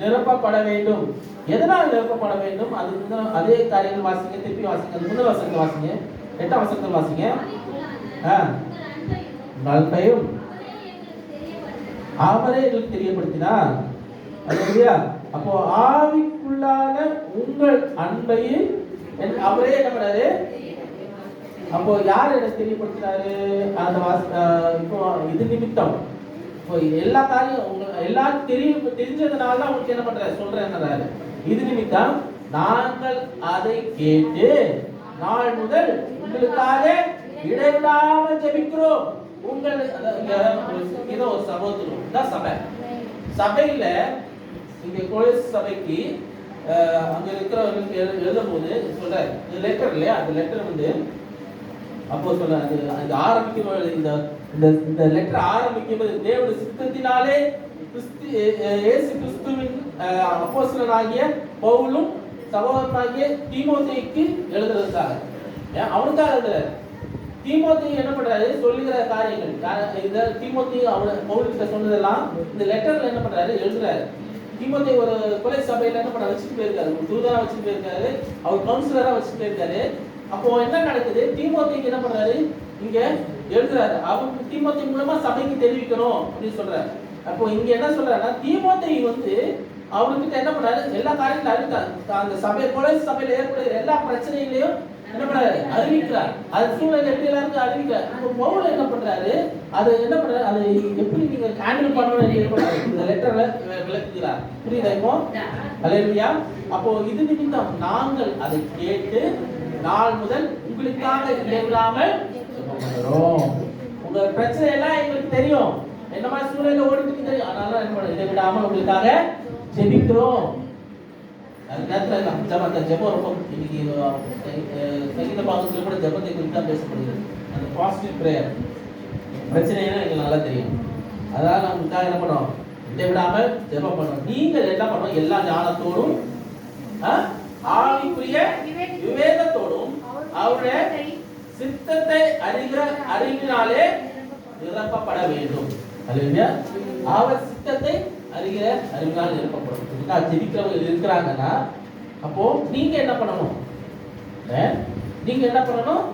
நிரப்பப்பட வேண்டும். எதனால் நிரப்பப்பட வேண்டும்? அது அதே காரியங்கள் வாசிங்க, திருப்பி வாசிங்க. அது முதல் வசனத்தை வாசிங்க, 8ஆம் வசனத்தை வாசிங்க. அன்பையும் அவரே எங்களுக்கு தெரியப்படுத்தினார். அல்லேலூயா. அப்போ ஆவிக்குள்ளான உங்கள் அன்பையும் அவரே என்ன பண்ணாரு? அப்போ யார் எனக்கு தெரியப்படுத்தினாரு? அந்த இப்போ இது நிமித்தம், இப்போ எல்லா காரியம் எல்லாரும் தெரிஞ்சதுனால அவங்களுக்கு என்ன பண்றாரு? சொல்றேன். இது நிமித்தம் நாங்கள் அதை கேட்டு நாள் முதல் உங்களுக்காக இடைவிடாமல் ஜெபிக்கிறோம். உங்கள் ஏதோ ஒரு சகோதரம் தான் சபை. சபையில இங்க கோயில் சபைக்கு அங்க இருக்கிறவங்களுக்கு எழுதும் போது சொல்ற லெட்டர் இல்லையா, அந்த லெட்டர் வந்து அப்போ சொல்ல அது ஆரம்பிக்கும். இந்த லெட்டர் ஆரம்பிக்கும் போது தேவனுடைய சித்தத்தினாலே இயேசு கிறிஸ்துவின் அப்போஸ்தலனாகிய பவுலும் சகோதரனாகிய தீமோத்தேயுக்கு எழுதுறதுக்காக, அவனுக்காக எழுதுறாரு. தீமோத்தேயு என்ன பண்றாரு? சொல்லுகிற காரியங்கள் இத தீமோத்தேயு பவுலுக்கிட்ட சொன்னதெல்லாம் இந்த லெட்டர்ல என்ன பண்றாரு? எழுதுறாரு. தீமோத்தேயு ஒரு கொலை சபையில என்ன பண்ண வச்சுட்டு போயிருக்காரு, ஒரு தூதரா வச்சுட்டு போயிருக்காரு, அவர் கவுன்சிலரா வச்சுட்டு போயிருக்காரு. அப்போ என்ன நடக்குது? தீமோத்தேயுக்கு என்ன பண்றாரு? இங்க எழுதுறாரு. அவங்க தீமோத்தேயு மூலமா சபைக்கு தெரிவிக்கணும் அப்படின்னு சொல்றாரு. அப்போ இங்க என்ன சொல்றாருன்னா, தீமோத்தேயு வந்து அவர்கிட்ட என்ன பண்றாரு? எல்லா காரியங்களும் அறிவிக்கிறார். அந்த சபை கொலை சபையில ஏற்படுகிற எல்லா பிரச்சனைகளையும் என்ன பண்றாரு? அறிவிக்கிறார். அது சூழ்நிலை எப்படி எல்லாருக்கும் அறிவிக்கிறார். இப்போ பவுல் என்ன பண்றாரு? அது என்ன பண்றாரு? அதை எப்படி நீங்க ஹேண்டில் பண்ணணும்னு இந்த லெட்டர்ல விளக்குகிறார். புரியுதா இப்போ? ஹல்லேலூயா. அப்போ இது நிமித்தம் நாங்கள் அதை கேட்டு நாள் முதல் உங்களுக்காக இடைவிடாமல் ஜெபிக்கிறோம். உங்க பிரச்சனை எல்லாம் எங்களுக்கு தெரியும், என்ன மாதிரி சூழ்நிலை ஓடிட்டு தெரியும், அதனால என்ன பண்ண இடைவிடாமல் உங்களுக்காக ஜெபிக்கிறோம். ஜெபம் ரொம்ப இன்னைக்கு சங்கீத பாகத்துல கூட ஜெபத்தை குறித்து தான் பேசப்படுகிறது. அந்த பாசிட்டிவ் பிரேயர் பிரச்சனைனா எங்களுக்கு நல்லா தெரியும், அதனால நமக்காக என்ன பண்ணோம்? இடைவிடாமல் ஜெபம் பண்ணோம். நீங்கள் என்ன பண்ணோம்? எல்லா ஞானத்தோடும் ஆவிக்குரிய விவேகத்தோடும் அவருடைய சித்தத்தை அறிகிற அறிவினாலே நிரப்பப்பட வேண்டும். அல்லேலூயா. அவர் சித்தத்தை அறிகிற அறிவினால் நிரப்பப்படும். ஜெபிக்கிறவங்க இருக்கிறாங்கன்னா அப்போ நீங்க என்ன பண்ணணும்? நீங்க என்ன பண்ணணும்?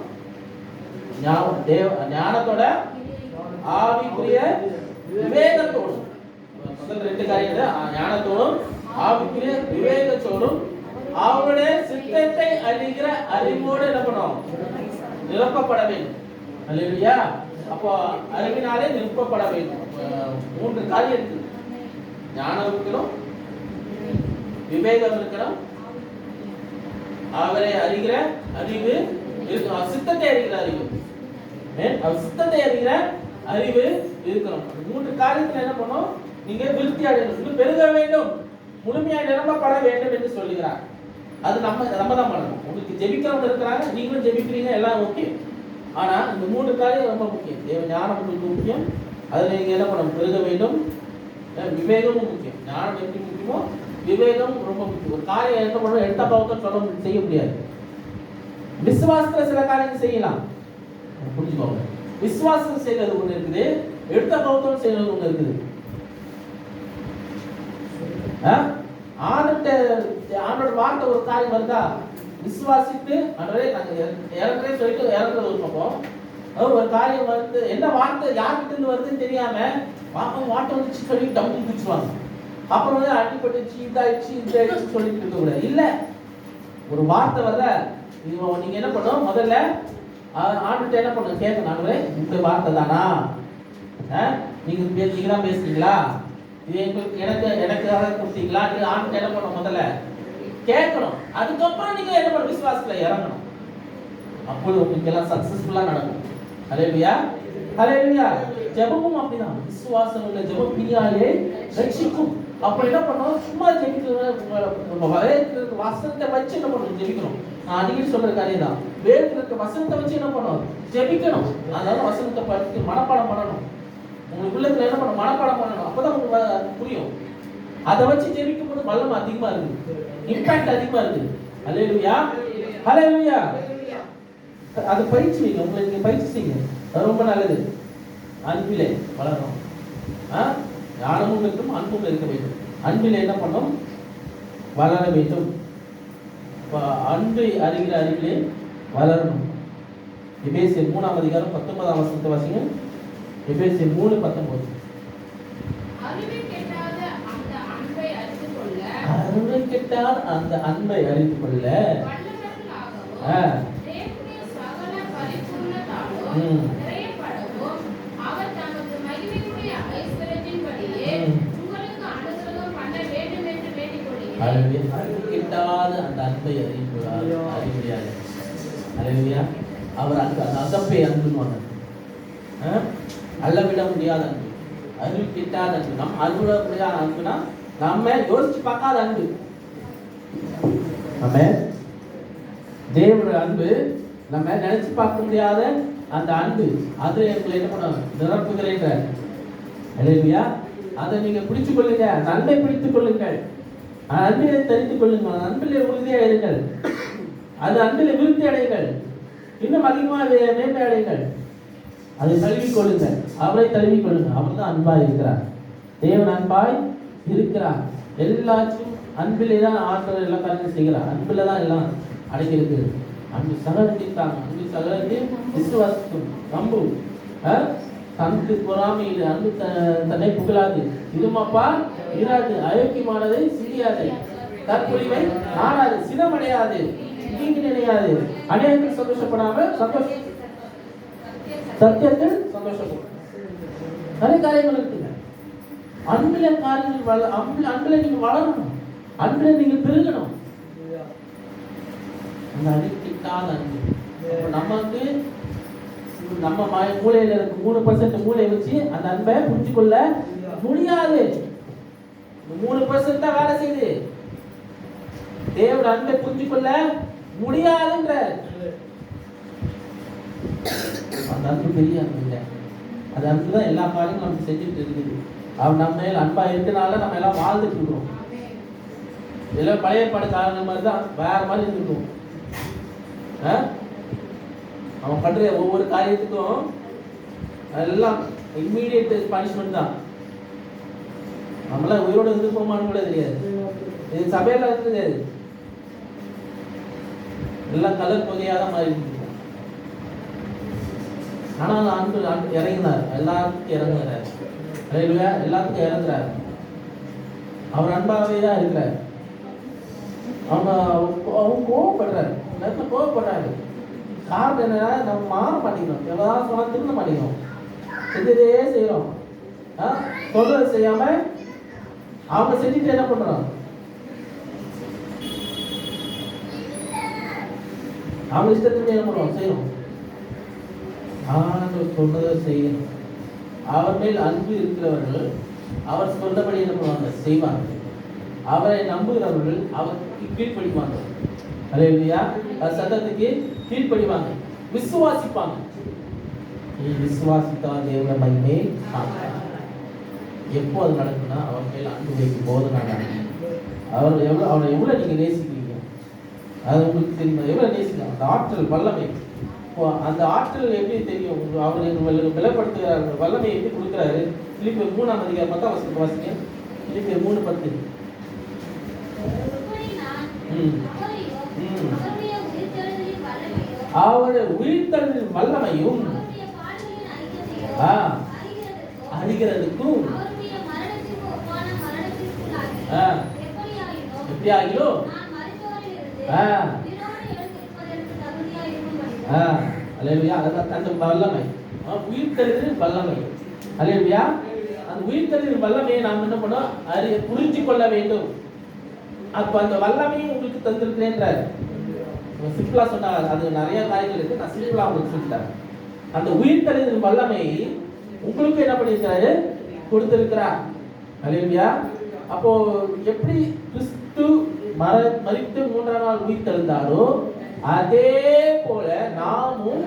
ஞானத்தோட ஆவிக்குரிய விவேகத்தோடும், முதல் 2 காரியங்கள் ஞானத்தோடும் ஆவிக்குரிய விவேகத்தோடும் அவருடைய சித்தத்தை அறிகிற அறிவோடு என்ன பண்ணணும்? நிரப்பப்பட வேண்டும். அல்லேலூயா. அப்போ அறிவினாலே நிரப்பப்பட வேண்டும். 3 காரியம் இருக்கு. ஞானம் இருக்கணும், விவேகம் இருக்கணும், அவரை அறிகிற அறிவு இருக்கணும், சித்தத்தை அறிகிற அறிவு, அவர் சித்தத்தை அறிகிற அறிவு இருக்கணும். 3 காரியத்துல என்ன பண்ணும்? நீங்க விருத்தி அடையணும், பெருக வேண்டும், முழுமையாக நிரப்பப்பட வேண்டும் என்று சொல்லுகிறார். அது நம்ம தான் பண்ணணும். உங்களுக்கு ஜெபிக்கிறவங்க இருக்கிறாங்க, நீங்களும் ஜெபிக்கிறீங்க, எல்லாம் ஓகே. ஆனா இந்த 3 காரியம் ரொம்ப முக்கியம். தேவ ஞானம் உங்களுக்கு முக்கியம், அதுல நீங்க என்ன பண்ணணும்? பெருக வேண்டும். விவேகமும் முக்கியம். ஞானம் எப்படி முக்கியமோ விவேகம் ரொம்ப முக்கியம். ஒரு காரியம் என்ன பண்ணணும்? எடுத்த பாவத்தை செய்ய முடியாது. விசுவாசத்துல சில காரியங்கள் செய்யலாம், புரிஞ்சுக்கோங்க. விசுவாசம் செய்யறது ஒண்ணு இருக்குது, எடுத்த பாவத்தோடு செய்யறது ஒண்ணு இருக்குது. ஆண்டோட வார்த்தை ஒரு காரியம் வருதா, விசுவாசித்து ஆண்டவரே நாங்க இறங்குறே சொல்லிட்டு இறங்குறது ஒரு பக்கம். ஒரு காரியம் வந்து என்ன வார்த்தை யார்கிட்ட இருந்து வருதுன்னு தெரியாம வார்த்தை வந்துச்சு சொல்லி டம்மு குதிச்சுவாங்க. அப்புறம் வந்து அடிப்பட்டுச்சு, இதாயிடுச்சு சொல்லிட்டு இருக்க கூடாது. இல்ல, ஒரு வார்த்தை வரல, நீங்க என்ன பண்ணணும்? முதல்ல ஆண்டுகிட்ட என்ன பண்ணணும்? கேட்கணும். ஆண்டவரே இந்த வார்த்தை தானா? நீங்க தான் பேசுறீங்களா? இது எனக்காக கொடுத்தீங்களா? நீங்க ஆண்டுகிட்ட என்ன பண்ணணும்? முதல்ல கேட்கணும். அதுக்கப்புறம் நீங்க என்ன பண்ணணும்? விசுவாசத்துல இறங்கணும். அப்பொழுது உங்களுக்கு எல்லாம் சக்சஸ்ஃபுல்லா நடக்கும். ஹல்லேலூயா, ஹல்லேலூயா. ஜெபமும் அப்படிதான். விசுவாசம் உள்ள ஜெபம் பிணியாலே ரட்சிக்கும். அப்ப என்ன பண்ணணும்? சும்மா ஜெபிக்கணும். வசனத்தை வச்சு என்ன பண்ணணும்? ஜெபிக்கணும். நான் அடிக்கடி சொல்ற காரியம் தான். வேதத்துல இருக்க வசனத்தை வச்சு என்ன பண்ணணும்? ஜெபிக்கணும். அதனால வசனத்தை படித்து மனப்பாடம் பண்ணணும். உங்களுக்கு உள்ளத்துல என்ன பண்ணணும்? மனப்பாடம் பண்ணணும். அப்பதான் உங்களுக்கு புரியும். அதை வச்சு ஜெபிக்கும் போது வல்லமை அதிகமா இருக்கு, இம்பாக்ட் அதிகமா இருக்கு. ஹல்லேலூயா, ஹல்லேலூயா. அது பயிற்சி வைங்க, உங்களுக்கு பயிற்சி செய்யுங்க, அது ரொம்ப நல்லது. அன்பிலே வளரணும். ஞானமும் இருக்கும், அன்பும் இருக்க வேண்டும். அன்பிலே என்ன பண்ணும்? வளர வேண்டும். அன்பை அறிகிற அறிவிலே வளரணும். எபேசியர் 3ஆம் அதிகாரம் 19ஆம் வசனத்தை வாசிங்க. எபேசியர் 3:19. அறிவு கெட்டாத அந்த அன்பை அறிந்து கொள்ள கிட்டாத அந்த அன்பை அறிவுடையார். அல்லேலூயா. அவர் அந்த அகப்பை அன்புன்னு அளவிட முடியாத அன்பு, அறிவு கிட்டாத அன்பு. நம் அளவிட முடியாத அன்புனா நம்ம யோசிச்சு பார்க்காத அன்பு. நம்ம தேவனுடைய அன்பு நம்ம நினைச்சு பார்க்க முடியாத அந்த அன்பு. அது எங்களை என்ன பண்ண நிரப்புகிறேன். அல்லேலூயா. அதை நீங்க பிடிச்சு கொள்ளுங்க, அந்த அன்பை பிடித்துக் கொள்ளுங்கள், அன்பிலே தெரிந்து கொள்ளுங்கள், அன்பிலே உறுதியாக இருங்கள், அது அன்பிலே விருத்தி அடையுங்கள், இன்னும் அதிகமாக மேன்மை அடையுங்கள். அதை தழுவிக் கொள்ளுங்கள், அவரை தழுவிக் கொள்ளுங்கள். அவர் தான் அன்பாய் இருக்கிறார். தேவன் அன்பாய் இருக்கிறார். எல்லாத்தையும் அன்பிலே தான் ஆற்றல் எல்லாம் காரியம் செய்கிறார். அன்பில் தான் எல்லாம் அடங்கியிருக்கு. அன்பு சகலத்திற்காக, அன்பு சகலத்தையும் விசுவாசிக்கும், நம்பும், தனக்கு பொறாமையில் அன்பு தன்னை புகழாது, இதுமாப்பா இராது, அயோக்கியமானதை சிறியாது, தற்பொழிவை நாடாது, சினமடையாது, தீங்கு நினையாது, அநேகத்தில் சந்தோஷப்படாமல் சத்தியத்தில் சந்தோஷப்படும். நிறைய காரியங்கள் இருக்குங்க. அன்பில காரியங்கள் அன்பில நீங்க வளரணும், அன்பில நீங்க பெருகணும். அந்த அடிக்கிட்டாத அன்பு நமக்கு நம்ம மூளையில இருக்கு 3% மூளை வச்சு அந்த அன்பை புரிஞ்சு கொள்ள முடியாது. 3% தான் வேலை செய்யுது. தேவனுடைய அன்பை புரிஞ்சு கொள்ள முடியாதுன்ற அந்த அன்பு பெரிய அன்பு இல்லை. அந்த அன்பு தான் எல்லா காரியங்களும் நமக்கு செஞ்சுட்டு இருக்குது. அவர் நம்ம மேல அன்பா இருக்கனால நம்ம எல்லாம் வாழ்ந்துட்டு இருக்கிறோம். இதெல்லாம் பழைய பட காரணம் மாதிரி தான், வேற மாதிரி இருக்கும். அவன் பண்ற ஒவ்வொரு காரியத்துக்கும் எல்லாம் இம்மீடியட் பனிஷ்மெண்ட் தான். நம்மளாம் உயிரோட இருந்துப்போமான்னு கூட தெரியாது. இது சபையில தெரியாது, எல்லாம் கலர் பொகையாக தான் மாறி. ஆனால் ஆண்டு இறங்கினார், எல்லாத்துக்கும் இறங்குறாரு. எல்லாத்துக்கும் இறங்குறாரு. அவர் அன்பாகவே தான் இருக்கிறார். அவங்க கோவப்படுறாரு, நேரத்தில் கோவப்படுறாரு. காரணம் என்னன்னா, நம்ம மாற மாட்டேங்கிறோம், எவ்வளோ சொன்னால் திருந்த மாட்டேங்கிறோம், செஞ்சதே செய்கிறோம். சொல்றது செய்யாம அவங்க செஞ்சுட்டு என்ன பண்றோம்? அவங்க இஷ்டத்துக்கு என்ன பண்ணுவோம்? செய்யணும். ஆண்டவர் சொன்னதை செய்யணும். அவர் மேல் அன்பு இருக்கிறவர்கள் அவர் சொன்னபடி என்ன பண்ணுவாங்க? செய்வாங்க. அவரை நம்புகிறவர்கள் அவருக்கு கீழ்ப்படிவாங்க. அல்லேலூயா. சத்தத்துக்கு கீழ்ப்படிவாங்க, விசுவாசிப்பாங்க. நீ விசுவாசித்தால் தேவனை மகிமை காண்பாய். எப்போ அது நடக்குன்னா, அவர் மேல் அன்பு வைக்கும் போது நடக்கும். அவரை எவ்வளோ நீங்கள் நேசிக்கிறீங்க அது உங்களுக்கு தெரியும். எவ்வளோ நேசிக்கலாம் அந்த ஆற்றல் வல்லமை. அந்த ஆற்றல் எப்படி தெரியும்? அவர் பலப்படுத்துகிறார். வல்லமை எப்படி கொடுக்குறாரு? பிலிப்பியர் 3:10 வாசிங்க. பிலிப்பியர் 3:10. அவருடைய உயிர்த்தெழுதலின் வல்லமையும் அறிகிறதுக்கும் எப்படி ஆகிலோ அல்லேலூயா. அந்த வல்லமை, உயிர்த்தெழுதலின் வல்லமை. அல்லேலூயா. அந்த உயிர்த்தெழுதலின் வல்லமையை நாம் என்ன பண்ணோம்? புரிஞ்சு கொள்ள வேண்டும். அப்ப அந்த வல்லமையும் உங்களுக்கு தந்திருக்கிறேன்றார். சிம்பிளா சொன்னாங்க, அது நிறைய காரியங்கள் இருக்கு, நான் சிம்பிளா உங்களுக்கு சொல்லிட்டேன். அந்த உயிர்த்தெழுதலின் வல்லமை உங்களுக்கு என்ன பண்ணியிருக்காரு? கொடுத்திருக்கிறார். அல்லேலூயா. அப்போ எப்படி கிறிஸ்து மரித்து 3ஆம் நாள் உயிர்த்தெழுந்தாரோ அதே போல நாமும்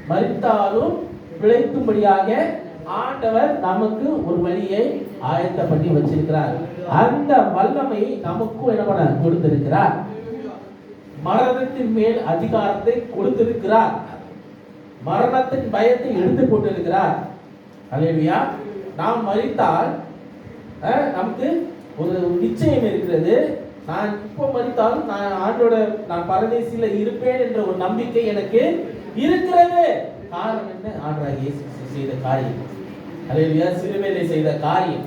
மரித்தாலும் பிழைக்கும்படியாக ஆண்டவர் நமக்கு ஒரு வழியை ஆயத்தப்படி வச்சிருக்கிறார். அந்த வல்லமை நமக்கும் என்ன பண்ண கொடுத்திருக்கிறார்? மரணத்தின் மேல் அதிகாரத்தை கொடுத்திருக்கிறார். மரணத்தின் பயத்தை எடுத்து போட்டிருக்கிறார். அல்லேலூயா. நாம் மரித்தால் நமக்கு ஒரு நிச்சயம் இருக்கிறது. நான் இப்போ மரித்தாலும் நான் ஆண்டோட நான் பரதேசில இருப்பேன் என்ற ஒரு நம்பிக்கை எனக்கு இருக்கிறது. காரணம் என்ன? ஆண்டவர் இயேசு செய்த காரியம். அல்லேலூயா. சிலுவையிலே செய்த காரியம்.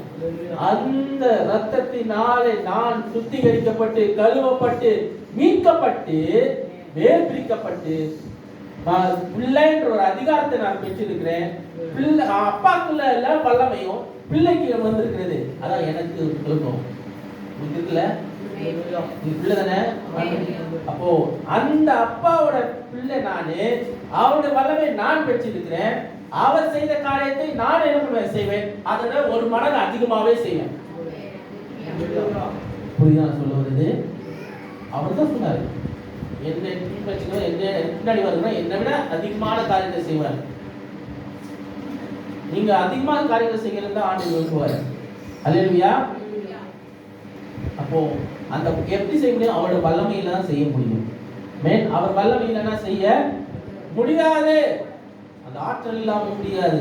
அந்த இரத்தத்தினாலே நான் சுத்திகரிக்கப்பட்டு கழுவப்பட்டு மீட்கப்பட்டு வேர் பிரிக்கப்பட்டு பிள்ளைன்ற ஒரு அதிகாரத்தை நான் பெற்றிருக்கிறேன். பிள்ளை அப்பாக்குள்ள இல்ல வல்லமையும் பிள்ளைக்கு வந்திருக்கிறது. அதான் எனக்கு இருக்கும். இருக்குல்ல, நீ பிள்ளை தானே. அப்போ அந்த அப்பாவோட பிள்ளை நானு, அவருடைய வல்லமை நான் பெற்றிருக்கிறேன். அவர் செய்த காரியத்தை நான் என்ன செய்வேன்? அதோட ஒரு மடங்கு அதிகமாவே செய்வேன். புரியுதா சொல்ல வருது? அவர் தான் சொன்னாரு, என்ன பின்னாடி வருதுன்னா என்னை விட அதிகமான காரியத்தை செய்வார். நீங்க அதிகமான காரியத்தை செய்யறது ஆண்டு விரும்புவார். அல்லேலூயா. அப்போ அந்த எப்படி செய்ய முடியும்? அவரோட வல்லமையில தான் செய்ய முடியும். அவர் வல்லமையிலனா செய்ய முடியாது. அந்த ஆற்றல் இல்லாம முடியாது.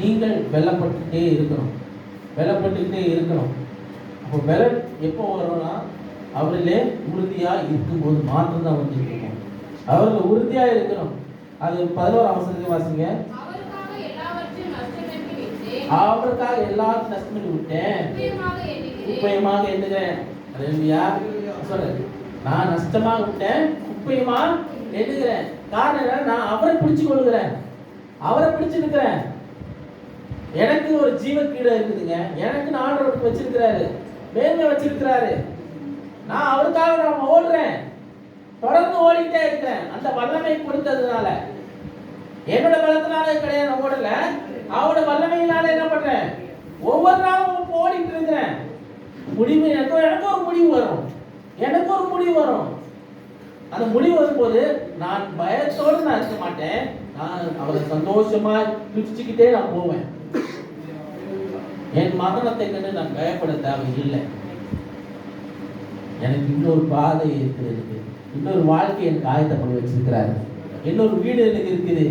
நீங்கள் வெல்லப்பட்டுட்டே இருக்கணும், வெல்லப்பட்டுக்கிட்டே இருக்கணும். அப்போ வெல்ல எப்போ வரும்னா அவரிலே உறுதியா இருக்கும்போது மாற்றம் தான் வந்து இருக்கும். அவர்கள் உறுதியா இருக்கணும். அது 11ஆம் வசனத்தை வாசிங்க. அவருக்காக எல்லாத்தையும் நஷ்டம் பண்ணி விட்டேன், குப்பையமாக எண்ணுகிறேன். அல்லேலூயா. சொல்றேன், நான் நஷ்டமாக விட்டேன், குப்பையமா எண்ணுகிறேன். காரணம் என்ன? நான் அவரை பிடிச்சு கொள்கிறேன், அவரை பிடிச்சிருக்கிறேன். எனக்கு ஒரு ஜீவக்கீடு இருக்குதுங்க. எனக்கு ஆண்டவர் வச்சிருக்கிறாரு, மேன்மை வச்சிருக்கிறாரு. நான் அவருக்காக நான் ஓடுறேன், தொடர்ந்து ஓடிட்டே இருக்கிறேன். அந்த வல்லமை கொடுத்ததுனால, என்னோட பலத்தினால கிடையாது நான் ஓடல, அவரோட வல்லமையினால என்ன பண்றேன்? ஒவ்வொரு நாளும் ஓடிட்டு இருக்கிறேன். முடிவு எனக்கு ஒரு முடிவு வரும், எனக்கு ஒரு முடிவு வரும். அந்த முடிவு வரும்போது நான் பயத்தோடு நான் இருக்க மாட்டேன். நான் அவரை சந்தோஷமா பிடிச்சுக்கிட்டே நான் போவேன். என் மரணத்தை கண்டு நான் பயப்பட தேவையில்லை. எனக்கு இன்னொரு பாதை இருக்கிறது, இன்னொரு வாழ்க்கை எனக்கு ஆயத்தப்பட வச்சிருக்கிறாரு, இன்னொரு வீடு எனக்கு இருக்குது.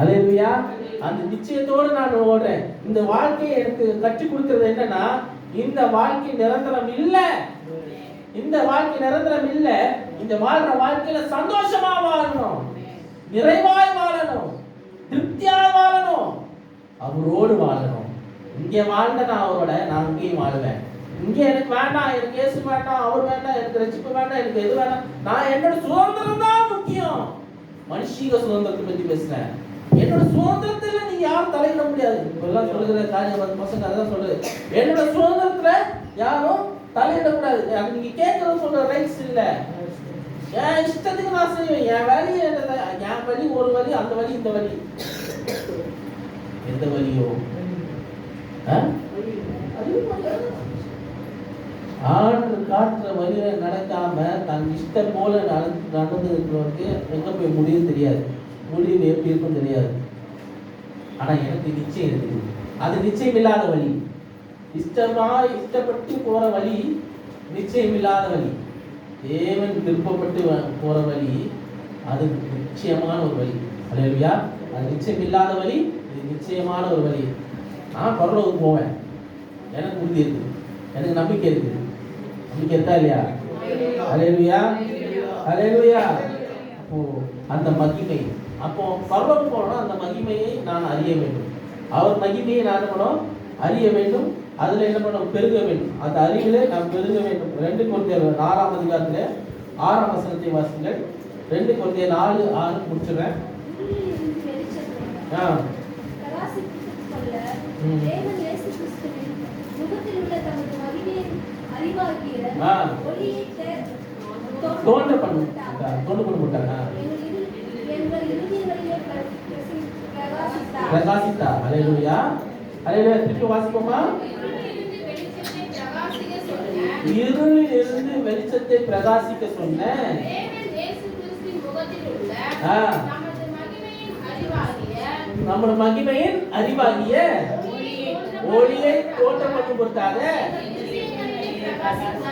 அல்லேலூயா. அந்த நிச்சயத்தோடு நான் ஓடுறேன். இந்த வாழ்க்கையை எனக்கு கற்றுக் கொடுக்கிறது என்னன்னா, இந்த வாழ்க்கை நிரந்தரம் இல்லை. இந்த வாழ்க்கை நிரந்தரம் இல்லை. இந்த வாழ்ற வாழ்க்கையில சந்தோஷமா வாழணும், நிறைவாய் வாழணும், திருப்தியா வாழணும், அவரோடு வாழணும். இங்க வாழ்ந்த நான் அவரோட, நான் அங்கேயும் வாழுவேன். இங்க எனக்கு வேண்டாம், எனக்கு இயேசு வேண்டாம், அவர் வேண்டாம், எனக்கு ரட்சிப்பு வேண்டாம், எனக்கு எது வேண்டாம், நான் என்னோட சுதந்திரம் தான் முக்கியம். மனுஷீக சுதந்திரத்தை பத்தி பேசுறேன். என்னோட சுதந்திரத்துல நீங்க யாரும் தலையிட முடியாது. இப்பெல்லாம் சொல்லுகிற காரியம் பசங்க அதான் சொல்லுது, என்னோட சுதந்திரத்துல யாரும் தலையிடக்கூடாது. அது நீங்க கேட்கறது சொல்ற ரைட்ஸ் இல்ல. என் இஷ்டத்துக்கு நான் செய்வேன். என் வழி என் வழி ஒரு வழி, அந்த வழி இந்த வழி. எந்த வழியோ ஆண்டு காட்டுற வழியில நடக்காம தன் இஷ்டம் போல நடந்து இருக்கிறவருக்கு எங்க போய் முடியும் தெரியாது, முடிவு எப்படி இருக்கும் தெரியாது. ஆனா எனக்கு நிச்சயம் இருக்குது. அது நிச்சயம் இல்லாத வழி. இஷ்டப்பட்டு போற வழி நிச்சயம் இல்லாத வழி. தேவன் விருப்பப்பட்டு போற வழி அது நிச்சயமான ஒரு வழி. அல்லேலூயா. அது நிச்சயம் இல்லாத வழி, இது நிச்சயமான ஒரு வழி. நான் பரலோகத்துக்கு போவேன், எனக்கு உறுதி இருக்கு, எனக்கு நம்பிக்கை இருக்கு. நம்பிக்கை இருக்கா இல்லையா? அல்லேலூயா, அல்லேலூயா. அப்போ அந்த மகிமை, அப்போ பரலோகம் போனோம், அந்த மகிமையை நான் அறிய வேண்டும். அவர் மகிமையை நான் அறிய வேண்டும். அதுல என்ன பண்ணணும்? பெருக வேண்டும். அந்த அறிவிலே நாம் பெருக வேண்டும். 2 கொரிந்தியர் 4ஆம் அதிகாரத்திலே 6ஆம் வசனத்தை வாசிங்கள். 2 கொரிந்தியர் 4:6 முடிச்சுறேன். தோன்ற பண்ண மாட்டாங்க. பிரகாசித்தா. அல்லேலூயா, அல்லேலூயா. திருப்பி வாசிப்போமா? இருளில் இருந்து வெளிச்சத்தை பிரகாசிக்க சொன்ன நம்முடைய மகிமையின் அறிவாகிய ஒளியை தோற்றப்பட்டு கொடுத்தாங்க.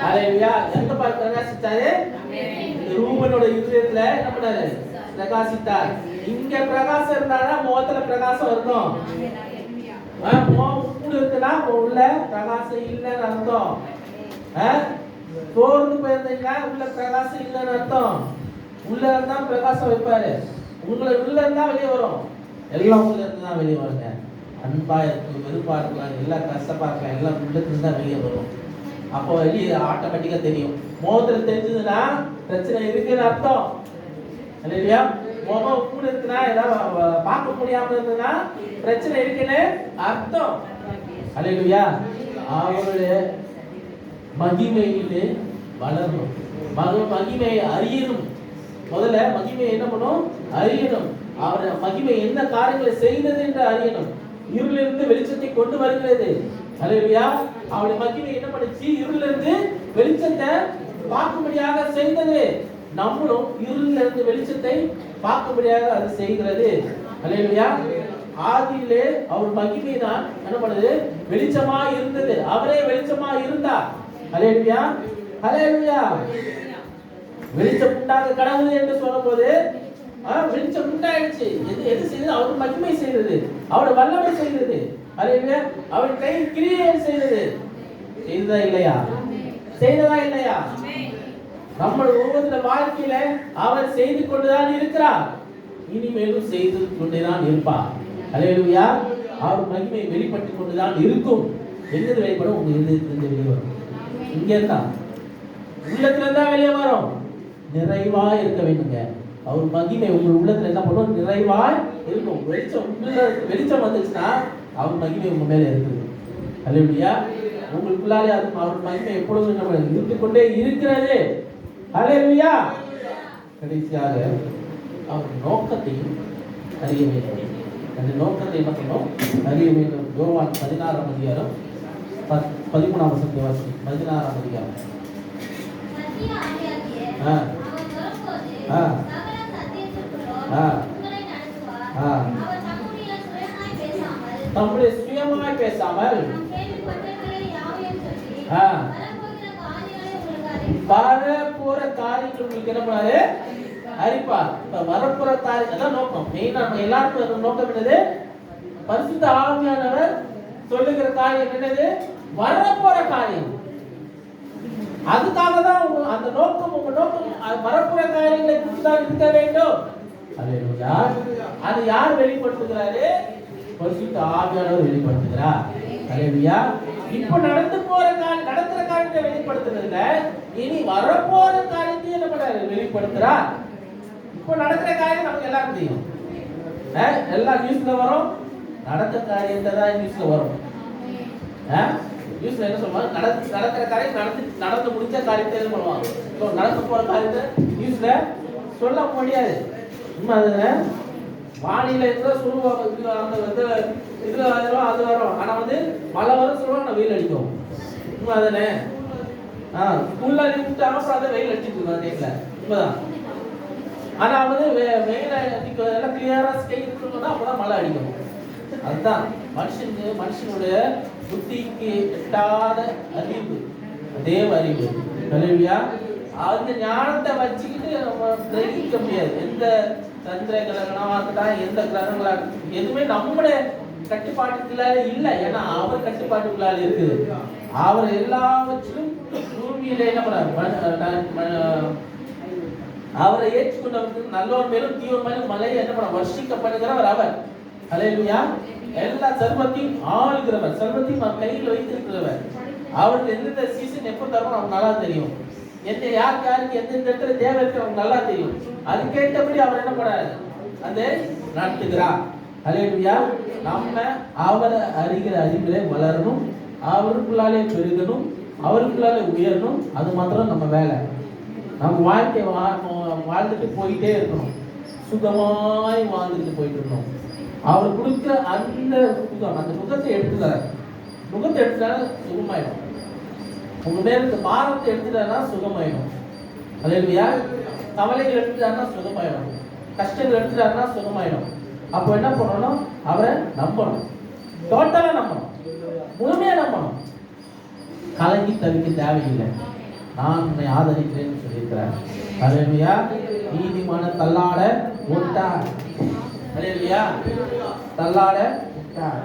அல்லேலூயா. எங்க பார்த்து பிரகாசித்தாரு? ரூபனோட இருதயத்துல என்ன பண்ணாரு? பிரகாசித்தார். இங்க பிரகாசம் இருந்தாதான் முகத்துல பிரகாசம் இருக்கும். முகம் இருக்குன்னா உள்ள பிரகாசம் இல்லைன்னு அர்த்தம். சோர்ந்து போயிருந்தீங்கன்னா உள்ள பிரகாசம் இல்லைன்னு அர்த்தம். உள்ள இருந்தா பிரகாசம் வைப்பாரு. உங்களை உள்ள இருந்தா வெளியே வரும். எல்லாம் உள்ள இருந்து தான் வெளியே வருங்க. அன்பா இருக்கு, வெறுப்பா இருக்கலாம், எல்லாம் கஷ்டப்பா இருக்கலாம், எல்லாம் உள்ள இருந்து தான் வெளியே வரும். அப்போ வெளியே ஆட்டோமேட்டிக்கா தெரியும். முகத்துல தெரிஞ்சதுன்னா பிரச்சனை இருக்குன்னு அர்த்தம். இல்லையா? முகம் கூட இருக்குன்னா, ஏதாவது பார்க்க முடியாம இருந்ததுன்னா பிரச்சனை இருக்குன்னு அர்த்தம். அல்லேலூயா. அவருடைய மகிமையிலே வளரணும், மகிமையை அறியணும். முதல்ல மகிமையை என்ன பண்ணும்? அறியணும். அவருடைய மகிமை என்ன காரியங்களை செய்தது என்று அறியணும். இருளிலிருந்து வெளிச்சத்தை கொண்டு வருகிறது. அல்லேலூயா. அவருடைய மகிமை என்ன பண்ணுச்சு? இருளிலிருந்து வெளிச்சத்தை பார்க்கும்படியாக செய்தது. நம்மளும் இருளிலிருந்து வெளிச்சத்தை பார்க்கும்படியாக அது செய்கிறது. அல்லேலூயா. ஆதியிலே அவர் மகிமை தான் என்ன பண்ணுது? வெளிச்சமா இருந்தது. அவரே வெளிச்சமா இருந்தார். அல்லேலூயா, அல்லேலூயா. வெளிச்சம் உண்டாக கடவுள் என்று சொல்லும்போது வெளிச்சம் உண்டாயிடுச்சு. எது செய்தது? அவர் மகிமை செய்தது, அவருடைய வல்லமை செய்தது. அல்லேலூயா. அவர் கை கிரியை செய்தது. செய்ததா இல்லையா? செய்ததா இல்லையா? நம்ம ஒவ்வொரு வாழ்க்கையில அவர் செய்து கொண்டுதான் இருக்கிறார், இனிமேலும் செய்து கொண்டுதான் இருப்பார். அல்லேலூயா. அவர் மகிமை வெளிப்பட்டு கொண்டுதான் இருக்கும். எங்க வெளிப்படும்? உங்க இதயத்திலிருந்து வெளியே வரும். இங்க இருந்தா உள்ளத்துல இருந்தா வெளியே வரும். நிறைவா இருக்க வேண்டுங்க. அவர் மகிமை உங்க உள்ளத்துல என்ன பண்ணும்? நிறைவாய் இருக்கும். வெளிச்சம் வந்துச்சுன்னா அவர் மகிமை உங்க மேல இருக்குது. அல்லேலூயா. உங்களுக்குள்ளாலே அது அவர் மகிமை எப்பொழுதும் நம்ம இருந்து கொண்டே இருக்கிறது. அல்லேலூயா. கடைசியாக அவர் நோக்கத்தையும் அறிய வேண்டும். அந்த நோக்கத்தை என்ன பண்ணணும்? அறிய வேண்டும். யோவான் 16ஆம் அதிகாரம் 13ஆம் வசனத்தை வாசி. 16ஆம் அதிகாரம். நம்முடைய சுயமாய் பேசாமல் வரப்போற காரியங்கள் உங்களுக்கு என்ன பண்ணாரு? அறிப்பார். வரப்போற காரியம் அதான் நோக்கம். மெயினா நம்ம எல்லாருக்கும் நோக்கம் என்னது? பரிசுத்த ஆவியானவர் சொல்லுகிற காரியம் என்னது? வரப்போற காரியம். அதுக்காக தான் அந்த நோக்கம், உங்க நோக்கம் வரப்போற காரியங்களை குறித்து தான் இருக்க வேண்டும். அல்லேலூயா. அது யார் வெளிப்படுத்துகிறாரு? பரிசுத்த ஆவியானவர் வெளிப்படுத்துகிறார். அல்லேலூயா. இப்போ நடக்கிற காரியத்தை வெளிப்படுத்துறதுல இனி வரப்போற காரியத்தை என்ன பண்றாரு? வெளிப்படுத்துறார். இப்போ நடக்கிற காரியம் நமக்கு எல்லாரும் தெரியும். எல்லா நியூஸ்ல வரும். நடந்த காரியத்தை தான் நியூஸ்ல வரும். நியூஸ்ல என்ன சொல்லுவாங்க? நடக்கிற காரியம் நடந்து முடிஞ்ச காரியத்தை என்ன பண்ணுவாங்க? நடக்க போற காரியத்தை நியூஸ்ல சொல்ல முடியாது. உண்மை அதுதானே? வானிலை சொல்லுவாங்க, இதுல வரும் அது வரும். ஆனா மழை வரும் சொல்லுவாங்க, வெயில் அடிக்கும். உண்மை அதுதானே? ஸ்கூல்ல விட்டாங்க, அப்புறம் அதை வெயில் அடிச்சுட்டு இருக்காங்க டைம்ல. உண்மைதான். ஆனா வெயில் எல்லாம் கிளியரா ஸ்கை இருக்கணும்னா அப்பதான் மழை அடிக்கும். அதுதான் மனுஷனுடைய புத்திக்கு எட்டாத அறிவு, தேவ அறிவு. அல்லேலூயா. அந்த ஞானத்தை வச்சுக்கிட்டு நம்ம கிரகிக்க முடியாது. எந்த சந்திர கிரகணமா இருக்கட்டும், எந்த கிரகங்களா எதுவுமே நம்முடைய கட்டுப்பாட்டுக்குள்ளால இல்லை. ஏன்னா அவர் கட்டுப்பாட்டுக்குள்ளால இருக்குது. அவர் எல்லாவற்றிலும் பூமியில என்ன பண்ணார்? அவரை ஏற்றுக்கொண்டவருக்கு நல்லவர் மேலும் தீவிர மேலும் மலையை என்ன பண்ண வர்ஷிக்கப்படுகிறவர் அவர். அல்லேலூயா. எல்லா சர்வத்தையும் ஆளுகிறவர், சர்வத்தையும் கையில் வைத்திருக்கிறவர். அவருக்கு எந்தெந்த சீசன் எப்போ தரணும் அவங்க நல்லா தெரியும். யாருக்கு எந்தெந்த இடத்துல தேவை இருக்கு அவங்க நல்லா தெரியும். அது கேட்டபடி அவர் என்ன பண்ணாரு? அதை நடத்துகிறார். அல்லேலூயா. நம்ம அவரை அறிகிற அறிவிலே வளரணும், அவருக்குள்ளாலே பெருகணும், அவருக்குள்ளாலே உயரணும். அது மாத்திரம் நம்ம வேலை. நம்ம வாழ்க்கை வாழ்ந்துட்டு போயிட்டே இருக்கணும். சுகமாய் வாழ்ந்துட்டு போயிட்டு இருக்கணும். அவர் கொடுக்குற அந்த சுகம், அந்த முகத்தை எடுத்துட்டார். முகத்தை எடுத்துட்டாரு சுகமாயிடும். உங்க மேல இருக்க பாரத்தை எடுத்துட்டாருன்னா சுகமாயிடும். அல்லேலூயா. கவலைகள் எடுத்துட்டாருன்னா சுகமாயிடும். கஷ்டங்கள் எடுத்துட்டாருன்னா சுகமாயிடும். அப்போ என்ன பண்ணணும்? அவரை நம்பணும். டோட்டலா நம்பணும், முழுமையா நம்பணும். கலங்கி தவிக்க தேவையில்லை. நான் உன்னை ஆதரிக்கிறேன்னு சொல்லியிருக்கிறார். அல்லேலூயா. நீதிமான தள்ளாட விட்டார். அல்லேலூயா. தள்ளாட விட்டார்.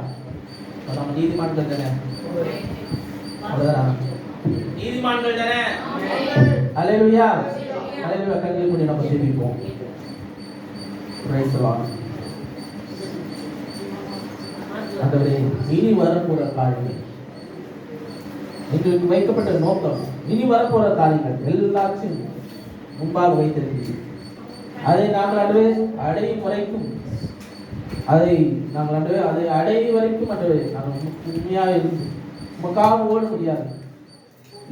நம்ம நீதிமான்கள் தானே? நீதிமான்கள் தானே? அல்லேலூயா. அல்லேலூயா. கண்களை மூடி நம்ம ஜெபிப்போம். Praise the Lord. ஆண்டவரே, இனி வரப்போற காரியங்கள், எங்களுக்கு வைக்கப்பட்ட நோக்கம், இனி வரப்போற காரியங்கள் எல்லாத்தையும் முன்பாக வைத்திருக்கிறீர்கள். அதை நாங்கள் அடையும் வரைக்கும், அதை அடையும் வரைக்கும் நாங்கள் உண்மையாக இருந்து உமக்காக ஓட முடியாது.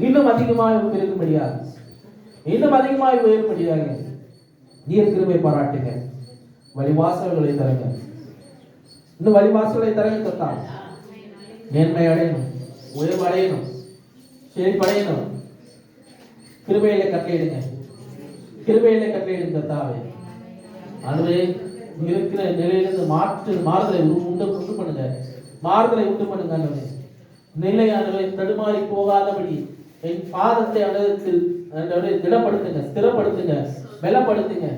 இன்னும் அதிகமாக இருக்க முடியாது. இன்னும் அதிகமாக உயர முடியாது. நீர் கிருபை பாராட்டுங்க. வழிவாசல்களை தருங்க. இன்னும் வழிவாசல்களை தரங்க. கர்த்தா, மேன்மை அடையணும், உயர்வு அடையணும், செழிப்படையணும். கிருபையில கட்டளையிடுங்க. கிருபையில கட்டளையிடுங்க கர்த்தாவே. ஆண்டவரே, இருக்கிற நிலையிலிருந்து மாறுதலை உண்டு பண்ணுங்க. மாறுதலை உண்டு பண்ணுங்க ஆண்டவரே. நிலையானவை தடுமாறி போகாதபடி என் பாதத்தை திடப்படுத்துங்க, ஸ்திரப்படுத்துங்க, பலப்படுத்துங்க.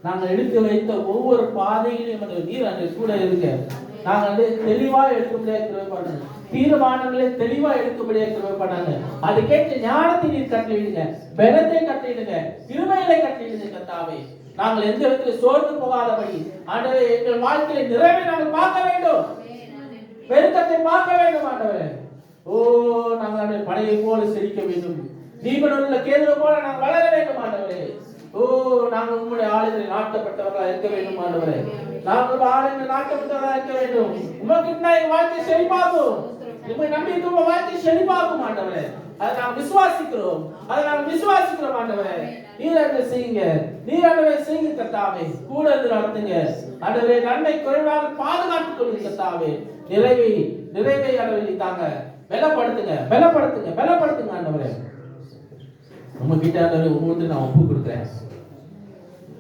நாங்கள் எடுத்து வைத்த ஒவ்வொரு பாதையிலும் நீர் அங்கே கூட இருக்க. நாங்கள் தெளிவா எடுக்கும்படியாக கிருபைப்படுங்க. தீர்மானங்களை தெளிவா எடுக்கும்படியாக கிருபைப்படுங்க. அது கேட்டு ஞானத்தை நீர் கட்டளையிடுங்க, பலத்தை கட்டளையிடுங்க, கிருபையிலே கட்டளையிடுங்க கர்த்தாவே. நாங்கள் எந்த விதத்தில் சோர்ந்து போகாதபடி ஆண்டவரே, எங்கள் வாழ்க்கையில நிறைவை நாங்கள் பார்க்க வேண்டும், பெருக்கத்தை பார்க்க வேண்டும் ஆண்டவரே. ஓ, நாங்கள் படையை போல செழிக்க வேண்டும், தீபனுள்ள கேதுவை போல நாங்கள் வளர வேண்டும் ஆண்டவரே. ஓ, நாங்கள் உங்களுடைய ஆளுநரை நாட்டப்பட்டவர்களாக இருக்க வேண்டும் ஆண்டவரே. நாங்கள் ஆளுநரை நாட்டப்பட்டவர்களாக இருக்க வேண்டும். உமக்கிட்ட எங்கள் வாழ்க்கை செழிப்பாகும். உங்களை நம்பி உங்க வாழ்க்கை செழிப்பாகும் ஆண்டவரே. அதை நாங்கள் விசுவாசிக்கிறோம், ஆண்டவரே. நீராண்டவை செய்யுங்க, நீராண்டவை செய்யுங்க கர்த்தாவே. கூட இருந்து நடத்துங்க ஆண்டவரே. நன்மை குறைவாக பாதுகாத்துக் கொள்ளுங்க கர்த்தாவே. நிறைவை ஆண்டவரே தாங்க. பலப்படுத்துங்க ஆண்டவரே. நம்ம கிட்ட ஆண்டவரே ஒவ்வொருத்தரும் நான் ஒப்பு கொடுக்கிறேன்.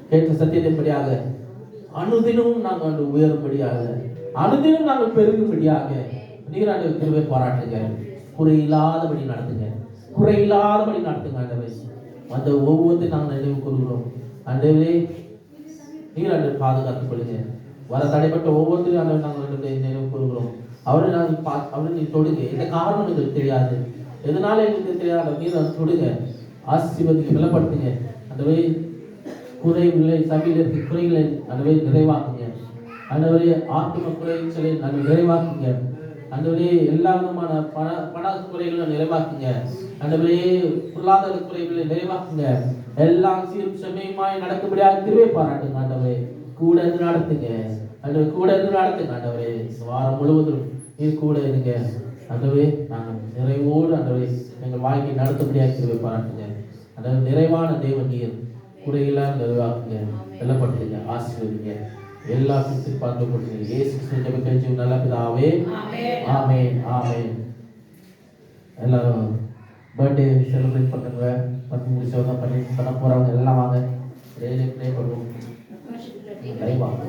கேட்ட சத்தியத்தின்படியாக அனுதினமும் நாங்கள் உயரும்படியாக, அனுதினம் நாங்கள் பெருகும்படியாக நீராண்டவை கிருபை பாராட்டுங்க. குறையில்லாதபடி நடத்துங்க ஆண்டவரே. அந்த ஒவ்வொருத்தையும் நாங்கள் நினைவு கூறுகிறோம் ஆண்டவரே. நீராண்டவை பாதுகாத்துக் கொள்ளுங்க. வர தடைப்பட்ட ஒவ்வொருத்தையும் ஆண்டவரே நாங்கள் நினைவு கூறுகிறோம். அவரை நாங்கள் அவரை நீ தொடுங்க. இந்த காரணம் எங்களுக்கு தெரியாது, எதனால எங்களுக்கு தெரியாத நீர் அதை தொடுங்க, ஆசீர்வதிங்க, பலப்படுத்துங்க. அந்த வழி குறைகளை, சபையில் இருக்க குறைகளை அந்த வழி நிறைவாக்குங்க. அந்த வழி ஆத்ம குறைகளை நாங்கள் நிறைவாக்குங்க. அந்த வழி எல்லா விதமான பண குறைகளை நிறைவாக்குங்க. அந்த வழி பொருளாதார குறைகளை நிறைவாக்குங்க. எல்லாம் சீரும் செம்மையுமாய் நடக்கும்படியாக கிருபை பாராட்டுங்க. ஆண்டவரே கூட இருந்து நடத்துங்க. ஆண்டவரே கூட இருந்து நடத்துங்க. ஆண்டவரே வாரம் முழுவதும் நீர் கூட இருங்க. ஆண்டவரே நாங்கள் நிறைவோடு ஆண்டவரே எங்கள் வாழ்க்கை நடத்தும்படியாக கிருபை பாராட்டுங்க. அதாவது நிறைவான தேவன் நீர், குறையெல்லாம் நிறைவாக்குங்க, வெல்லப்படுத்துங்க, ஆசீர்வதிங்க. எல்லா கிறிஸ்து பார்க்கப்படுங்க. இயேசு கிறிஸ்து ஜெப கேட்கும் நல்ல பிதாவே, ஆமென் ஆமென். எல்லாரும் பர்த்டே செலிப்ரேட் பண்ணுங்க, பண்ணி முடிச்சவங்க பண்ண போறவங்க எல்லாம் வாங்க, ப்ரே பண்ணுவோம். லைவ் வாங்க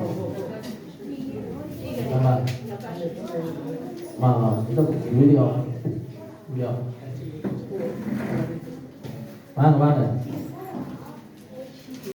வீடியோ வாங்க வாங்க.